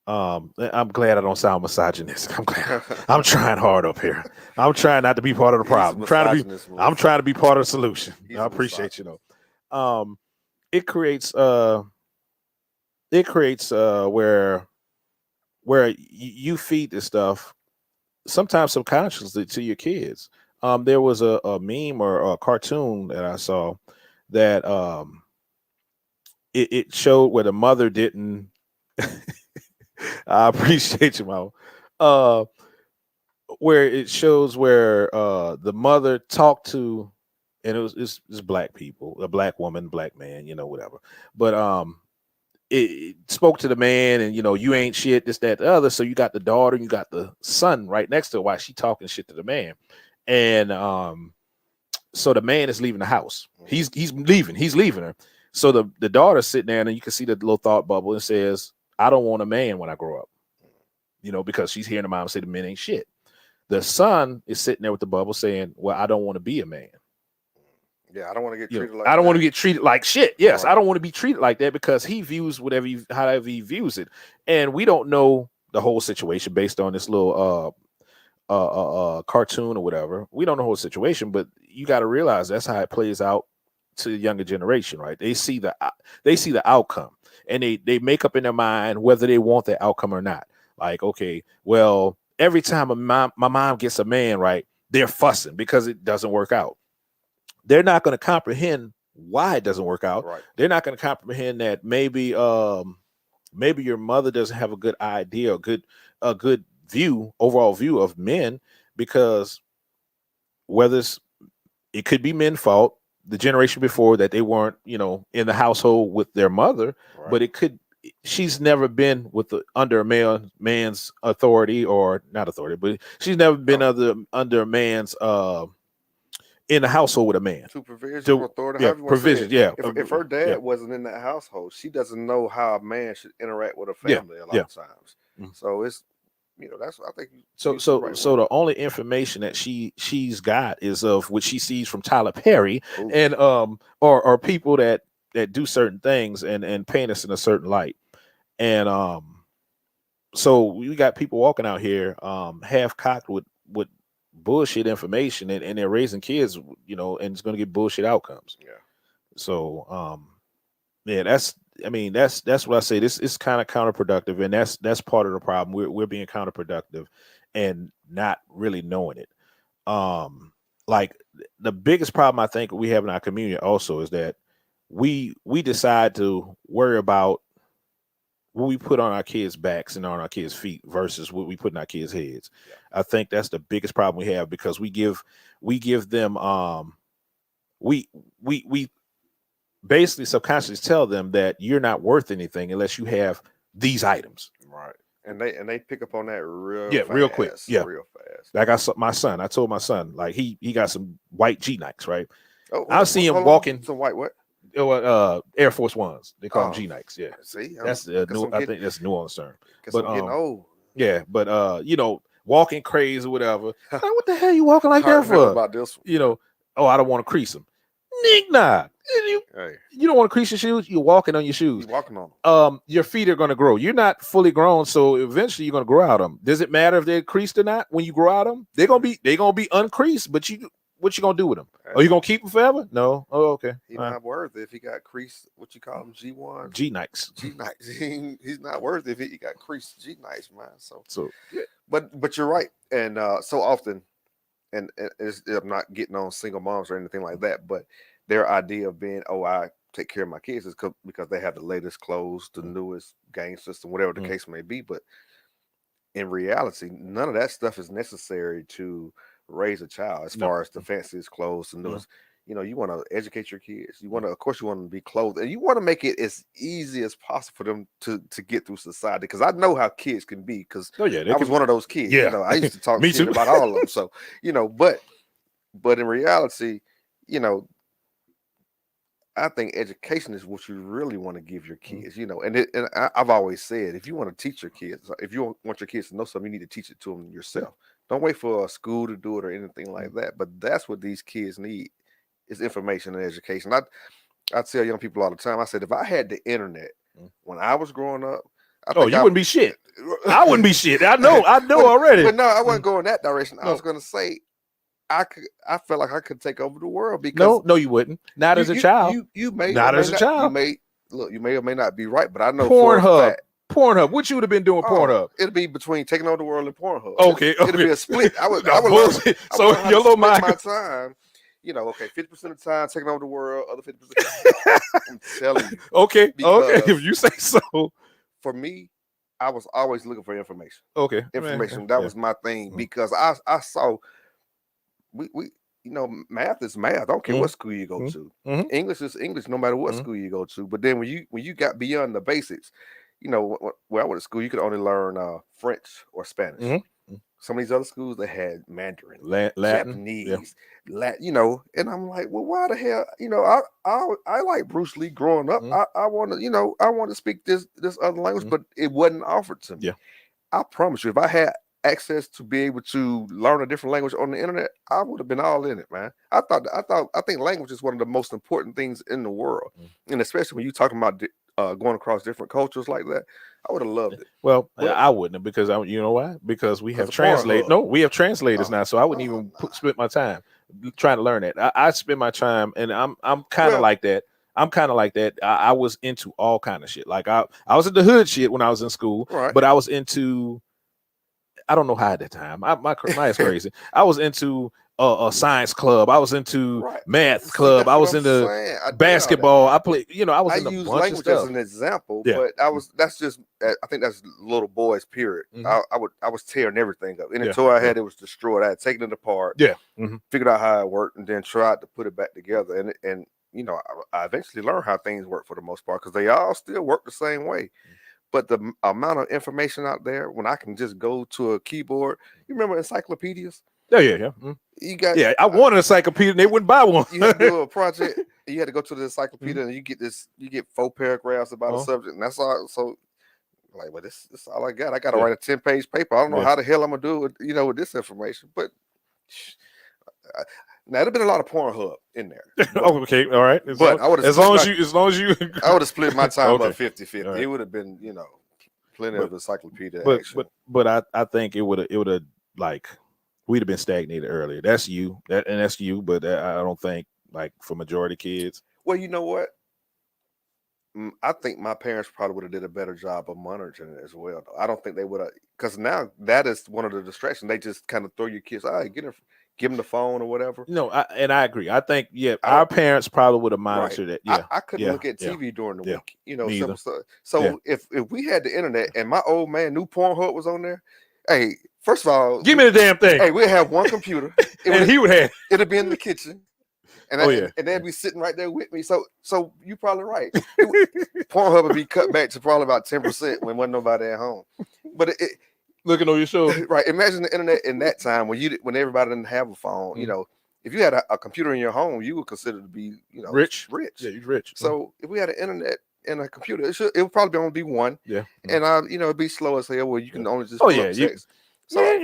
I'm glad I don't sound misogynistic. I'm trying hard up here. I'm trying not to be part of the problem. I'm trying to be part of the solution. I appreciate it creates where you feed this stuff sometimes subconsciously to your kids. There was a meme or a cartoon that I saw that it showed where the mother didn't. I appreciate you, Mom. Where it shows where the mother talked to, and it's black people, a black woman, black man, whatever. But it spoke to the man, and you ain't shit, this, that, the other. So you got the daughter, and you got the son right next to her while she talking shit to the man. And so the man is leaving the house. He's leaving her. So the daughter's sitting there, and you can see the little thought bubble, and says, I don't want a man when I grow up. Because she's hearing the mom say the men ain't shit. The son is sitting there with the bubble saying, well, I don't want to be a man.
Yeah, I don't want to get treated like
I don't want to get treated like shit. Yes,
right.
I don't want to be treated like that, because he views however he views it. And we don't know the whole situation based on this little cartoon or whatever. We don't know the whole situation, but you got to realize that's how it plays out to the younger generation, right? They see the outcome, and they make up in their mind whether they want that outcome or not. Like, okay, well, every time my mom gets a man, right, they're fussing because it doesn't work out. They're not going to comprehend why it doesn't work out.
Right.
They're not going to comprehend that maybe your mother doesn't have a good idea, a good overall view of men, because it could be men's fault. the generation before that they weren't, you know, in the household with their mother, but it could. She's never been under a man's authority, or not authority, but she's never been under a man's in the household with a man.
Supervision, authority,
yeah, provision, yeah.
If her dad wasn't in that household, she doesn't know how a man should interact with a family a lot of times. So it's, you know, that's I think.
So the only information that she's got is of what she sees from Tyler Perry and or people that do certain things and paint us in a certain light. And so we got people walking out here half cocked with bullshit information, and they're raising kids, you know, and it's going to get bullshit outcomes.
Yeah.
So yeah, that's what I say. This is kind of counterproductive, and that's part of the problem. We're being counterproductive and not really knowing it. Like the biggest problem I think we have in our community also is that we decide to worry about what we put on our kids' backs and on our kids' feet versus what we put in our kids' heads. Yeah. I think that's the biggest problem we have, because we give them we basically subconsciously tell them that you're not worth anything unless you have these items.
Right. And they pick up on that real
quick.
Yeah, real fast.
Like I told my son, like he got some white G Nikes, right?
Oh,
I see him walking.
Some white what?
Air Force Ones. They call them G Nikes. Yeah.
See,
that's new. I think that's New Orleans term.
But I'm getting old.
Yeah, but you know, walking crazy or whatever. Like, what the hell are you walking like that for?
About this one.
You know, I don't want to crease them. Nah. You don't want to crease your shoes. You're walking on your shoes.
You're walking on
them. Your feet are going to grow. You're not fully grown, so eventually you're going to grow out of them. Does it matter if they're creased or not? When you grow out of them, they're gonna be uncreased. But what you gonna do with them? Are you gonna keep them forever? No. Oh, okay.
He's not worth it if he got creased. What you call them? G1s?
G Nikes.
G Nikes. He's not worth it if he got creased G Nikes, man. So yeah. But you're right, and so often, and I'm not getting on single moms or anything like that, but their idea of being, I take care of my kids is because they have the latest clothes, the newest game system, whatever the case may be. But in reality, none of that stuff is necessary to raise a child as far as the fanciest clothes, the newest. You know, you want to educate your kids. You want to, of course, you want to be clothed, and you want to make it as easy as possible for them to get through society. Because I know how kids can be. Because I was one of those kids.
Yeah.
You know, I used to talk shit about all of them. So, you know, but in reality, you know, I think education is what you really want to give your kids, you know, and I've always said, if you want to teach your kids, if you want your kids to know something, you need to teach it to them yourself. Don't wait for a school to do it or anything like that. But that's what these kids need, is information and education. I tell young people all the time, I said, if I had the internet when I was growing up,
you wouldn't be shit. I wouldn't be shit. I know already.
But no, I wasn't going that direction. I was going to say, I felt like I could take over the world because
no, you wouldn't. Not as a child.
You may
not as a child.
You may or may not be right, but I know
Pornhub. What you would have been doing Pornhub?
It'd be between taking over the world and Pornhub.
Okay.
It'd be a split. I would learn
so your little mind
my time. You know, okay, 50% of the time taking over the world, other 50%. I'm telling you.
Okay. If you say so.
For me, I was always looking for information.
Okay.
Information. That was my thing, because I saw we you know, math is math. I don't care what school you go to. English is English, no matter what school you go to. But then when you got beyond the basics, you know, when I went to school, you could only learn French or Spanish. Some of these other schools, they had Mandarin,
Latin,
Japanese, Latin, you know. And I'm like, well, why the hell? You know, I like Bruce Lee growing up. I want to, you know, I want to speak this other language, but it wasn't offered to me.
Yeah.
I promise you, if I had access to be able to learn a different language on the internet, I would have been all in it, man. I think language is one of the most important things in the world, and especially when you're talking about going across different cultures like that, I would have loved it.
Well, I wouldn't have, because you know why? Because we have translators. No, we have translators now, so I wouldn't even spend my time trying to learn that. I spend my time, and I'm kind of like that. I was into all kind of shit. Like I was into hood shit when I was in school, but I was into, I don't know how at that time. My is crazy. I was into a science club. I was into math
See,
club.
that's
I
what
was
I'm
into
saying. I did all that.
basketball. I played, I was
I
in a
use
bunch of
language
stuff.
as an example,
Yeah.
but that's just I think that's little boys, period. I was tearing everything up. Any toy I had, it was destroyed. I had taken it apart, figured out how it worked, and then tried to put it back together. And I eventually learned how things work for the most part, because they all still work the same way. But the amount of information out there, when I can just go to a keyboard, you remember encyclopedias?
Yeah.
You got
I wanted an encyclopedia and they wouldn't buy one.
You had to do a project. You had to go to the encyclopedia and you get 4 paragraphs about a subject, and that's all. So, like, well, this is all I got. I got to write a 10-page paper. I don't know how the hell I'm gonna do it, with this information. But now there'd been a lot of Pornhub in there. But,
okay, all right.
But I would have
as long as you
I would have split my time
Okay.
up 50-50. Right. It would have been, plenty of encyclopedia action.
But I think it would have like we'd have been stagnated earlier. That's you. That's you, but I don't think like for majority kids.
Well, you know what? I think my parents probably would have did a better job of monitoring it as well. Though. I don't think they would have, because now that is one of the distractions. They just kind of throw your kids, give them the phone or whatever.
And I agree. I think our parents probably would have monitored it. Yeah,
I couldn't look at TV during the week.
Me
so if we had the internet and my old man knew Pornhub was on there, hey, first of all,
give me the damn thing.
Hey, we'd have one computer,
and he would have.
It'd be in the kitchen. And and they'd be sitting right there with me. So you're probably right. Pornhub would be cut back to probably about 10% when wasn't nobody at home. But
looking on your show,
right? Imagine the internet in that time when everybody didn't have a phone. If you had a computer in your home, you were considered to be
rich.
Yeah,
you're rich.
So if we had an internet and a computer, it would probably only be one.
Yeah.
And it'd be slow as hell. Where you can only just text. So it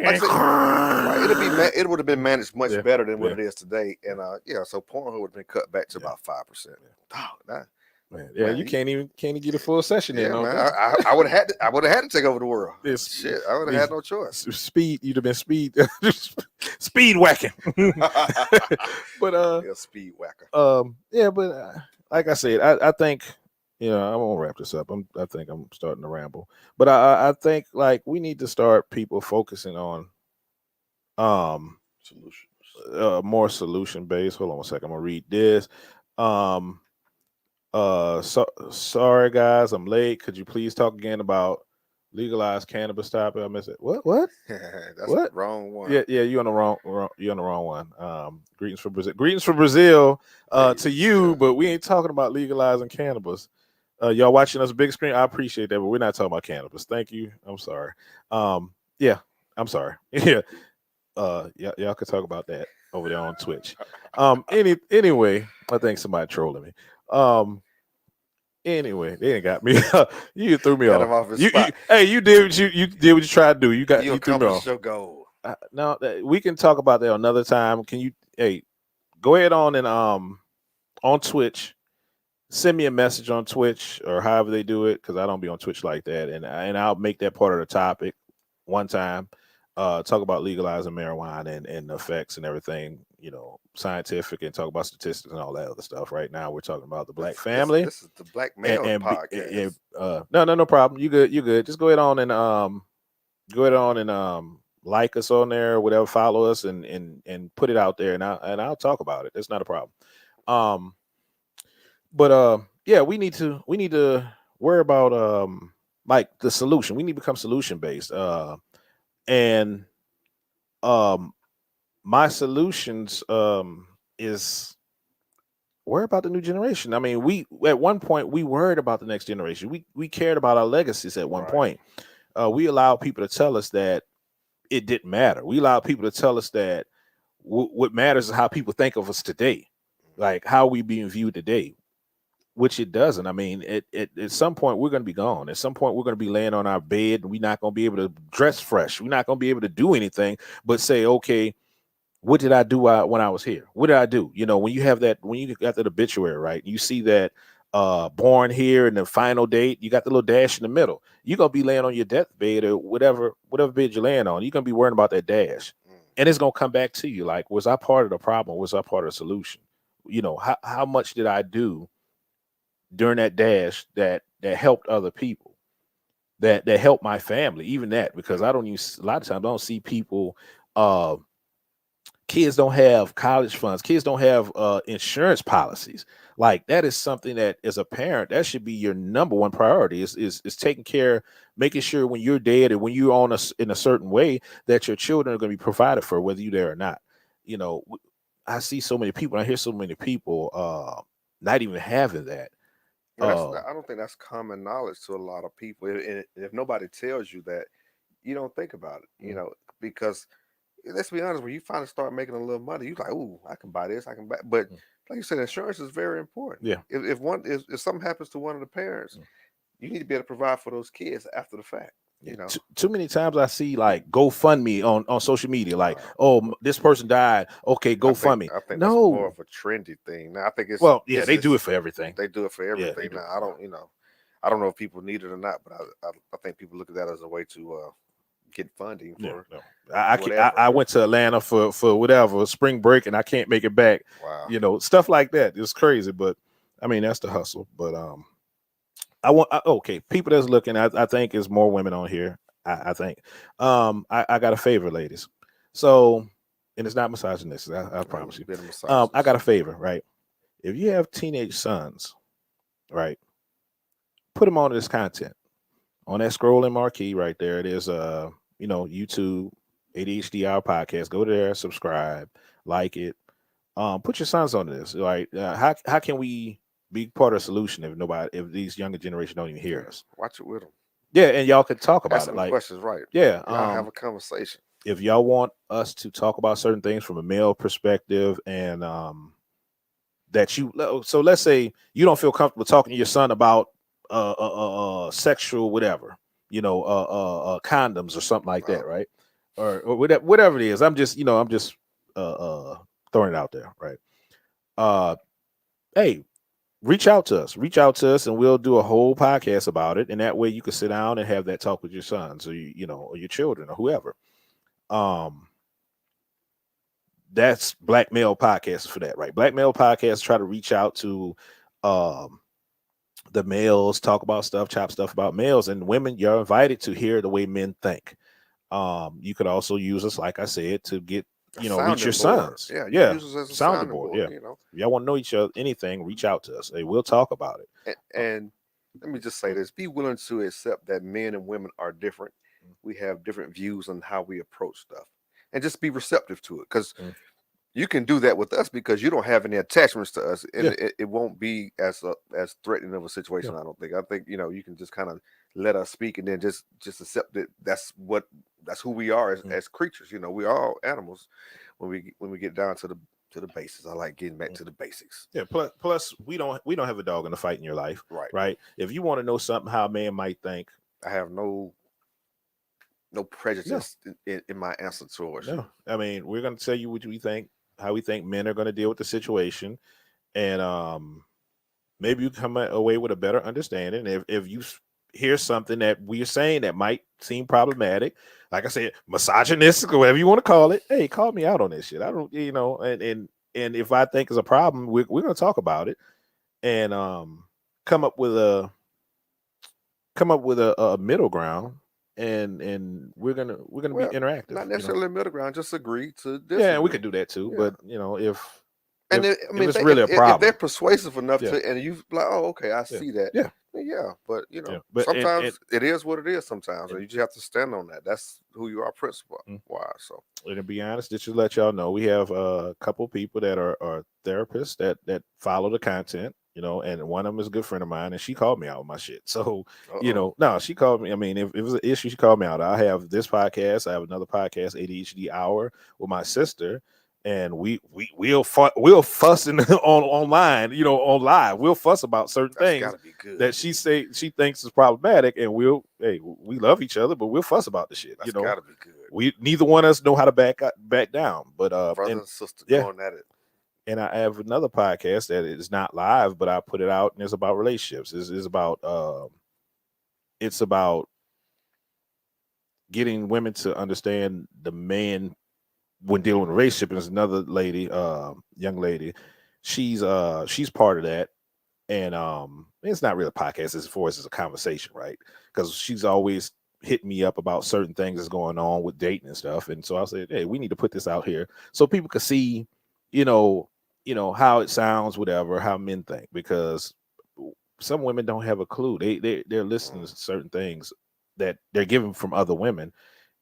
would have been managed much better than what it is today, and so Pornhub would have been cut back to about 5%.
You can't even get a full session in.
Man, I would have had to take over the world. Shit, I would have had no choice.
You'd have been speed whacking. But
speed whacker.
But like I said, I think. I'm gonna wrap this up. I think I'm starting to ramble, but I think like we need to start people focusing on
solutions,
more solution based. Hold on 1 second. I'm gonna read this. Sorry guys, I'm late. Could you please talk again about legalized cannabis topic? I missed it. What?
That's the wrong one.
Yeah, you're on the wrong one. Greetings from Brazil. Greetings from Brazil to you, but we ain't talking about legalizing cannabis. Y'all watching us big screen, I appreciate that, but we're not talking about cannabis. Thank you. I'm sorry. I'm sorry. Yeah. Y'all could talk about that over there on Twitch. Anyway, I think somebody trolling me. Anyway, they ain't got me. You threw me off. You did what you did what you tried to do. You threw me off.
Your goal.
Now we can talk about that another time. Can you go ahead on and on Twitch, send me a message on Twitch or however they do it, because I don't be on Twitch like that, and I'll make that part of the topic one time. Talk about legalizing marijuana and the effects and everything, scientific, and talk about statistics and all that other stuff. Right now, we're talking about the black family.
This is the Black Male Podcast.
No problem. You good. Just go ahead on and like us on there, whatever, follow us and put it out there, and I'll talk about it. That's not a problem. But we need to worry about like the solution. We need to become solution based. And my solutions is worry about the new generation. I mean, we at one point we worried about the next generation. We cared about our legacies at one point. We allowed people to tell us that it didn't matter. We allowed people to tell us that what matters is how people think of us today, like how we being viewed today, which it doesn't. I mean, at some point we're going to be gone. At some point we're going to be laying on our bed. We're not going to be able to dress fresh. We're not going to be able to do anything but say, okay, what did I do when I was here? What did I do? When you have that, when you got that obituary, right? You see that born here and the final date, you got the little dash in the middle. You're going to be laying on your deathbed or whatever bed you're laying on. You're going to be worrying about that dash. And it's going to come back to you. Like, was I part of the problem? Was I part of the solution? How much did I do during that dash that helped other people, that helped my family, even that, because a lot of times I don't see people kids don't have college funds. Kids don't have insurance policies. Like that is something that, as a parent, that should be your number one priority. Is taking care, making sure when you're dead and when you're in a certain way that your children are going to be provided for, whether you're there or not. You know, I see so many people. I hear so many people not even having that.
And I don't think that's common knowledge to a lot of people. And if nobody tells you that, you don't think about it. You know, because let's be honest, when you finally start making a little money, you're like, "Ooh, I can buy this, I can buy." But like you said, insurance is very important.
Yeah.
If something happens to one of the parents, you need to be able to provide for those kids after the fact.
Yeah.
You know,
too many times I see like GoFundMe on social media, like, this person died. Okay, GoFundMe.
I think that's
No,
more of a trendy thing. Now I think it's
they do it for everything.
They do it for everything. Now I don't know if people need it or not, but I think people look at that as a way to get funding for.
I went to Atlanta for whatever spring break and I can't make it back.
Wow.
You know, stuff like that. It's crazy, but I mean that's the hustle. But people that's looking, I think is more women on here. I think. I got a favor, ladies. So, and it's not misogynistic. I promise you. I got a favor, right? If you have teenage sons, right, put them on this content. On that scrolling marquee right there, it is YouTube ADHD Hour podcast. Go there, subscribe, like it. Put your sons on this. Like, how can we be part of the solution if these younger generation don't even hear us?
Watch it with them.
Yeah, and y'all could talk about
Ask
it.
them
Like
questions, right?
Yeah,
y'all have a conversation.
If y'all want us to talk about certain things from a male perspective, and so let's say you don't feel comfortable talking to your son about sexual whatever, condoms or something like that, right? Or whatever it is. I'm just throwing it out there, right? Hey, reach out to us and we'll do a whole podcast about it, and that way you can sit down and have that talk with your sons or or your children or whoever. That's Black Male Podcast for that, right? Black Male Podcast try to reach out to the males, talk about stuff, chop stuff about males, and women. You're invited to hear the way men think. You could also use us, like I said, to get reach your sons.
Yeah. Use us as a sounding board.
Yeah. If y'all want to know each other, anything, reach out to us. Hey, we'll talk about it.
And let me just say this: be willing to accept that men and women are different. We have different views on how we approach stuff, and just be receptive to it. Because you can do that with us because you don't have any attachments to us, and it won't be as threatening of a situation. I don't think. I think you can just kind of let us speak, and then just accept that that's who we are as creatures. We are all animals when we get down to the basics. I like getting back to the basics.
Yeah. Plus, we don't have a dog in the fight in your life, right? If you want to know something how a man might think,
I have no prejudice in my answer towards you.
I mean, we're going to tell you what we think, how we think men are going to deal with the situation, and maybe you come away with a better understanding. If you hear something that we're saying that might seem problematic, like I said, misogynistic or whatever you want to call it, hey, call me out on this shit. I don't, and if I think it's a problem, we're going to talk about it and come up with a middle ground. And we're gonna be interactive.
Not necessarily middle ground, just agree to disagree.
Yeah, we could do that too. Yeah. But if it's
really
a problem,
if they're persuasive enough to, and you like, oh, okay, I see that. Yeah. But but sometimes it is what it is. Sometimes, and you just have to stand on that. That's who you are, principle wise. So,
and to be honest, just to let y'all know, we have a couple people that are therapists that follow the content. And one of them is a good friend of mine, and she called me out with my shit. So, no, she called me. I mean, if it was an issue, she called me out. I have this podcast. I have another podcast, ADHD Hour, with my sister, and we'll fuss online, on live. We'll fuss about certain things that she thinks is problematic, and we love each other, but we'll fuss about the shit.
That's gotta be good.
We neither one of us know how to back down, but
brother and sister going at it.
And I have another podcast that is not live, but I put it out, and it's about relationships. It's about getting women to understand the man when dealing with a relationship. And there's another lady, young lady, she's part of that, and it's not really a podcast as far as it's a conversation, right? Because she's always hit me up about certain things that's going on with dating and stuff. And so I said, hey, we need to put this out here so people can see, you know, how it sounds, whatever, how men think, because some women don't have a clue. They're listening to certain things that they're given from other women.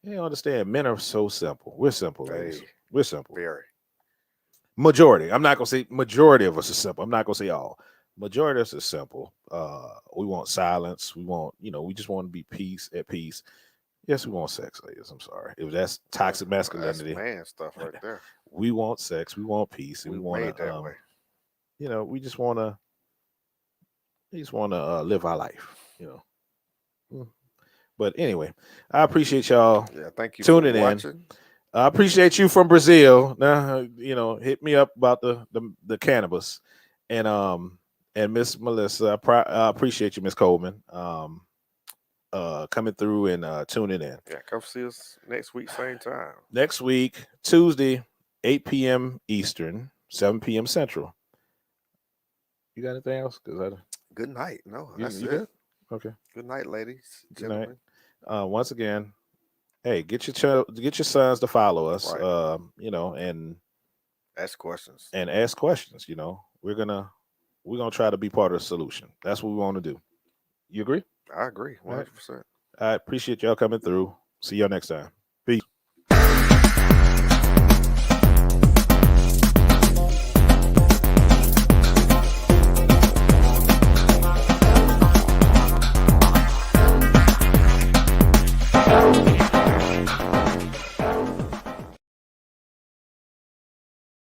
You understand, men are so simple. We're simple, ladies. We're simple.
Very.
Majority. I'm not gonna say majority of us are simple. I'm not gonna say all. Majority of us is simple. We want silence. We want, we just want to be at peace. Yes, we want sex, ladies. I'm sorry. If that's toxic masculinity,
That's man stuff right there.
we want sex. We want peace. And we want
made that way.
We just want to. Live our life. But anyway, I appreciate y'all.
Yeah, thank you
tuning
for
in.
watching.
I appreciate you from Brazil. Now, hit me up about the cannabis, and Miss Melissa. I appreciate you, Miss Coleman, coming through and tuning in.
Yeah, come see us next week, same time.
Next week, Tuesday, 8 p.m. Eastern, 7 p.m. Central. You got anything else?
Good night. No, that's
you
it.
good? Okay.
Good night, ladies.
Good
Gentlemen.
night. Once again, hey, get your sons to follow us.
Right.
And
ask questions.
We're gonna try to be part of the solution. That's what we want to do. You agree?
I agree, 100%.
I appreciate y'all coming through. See y'all next time.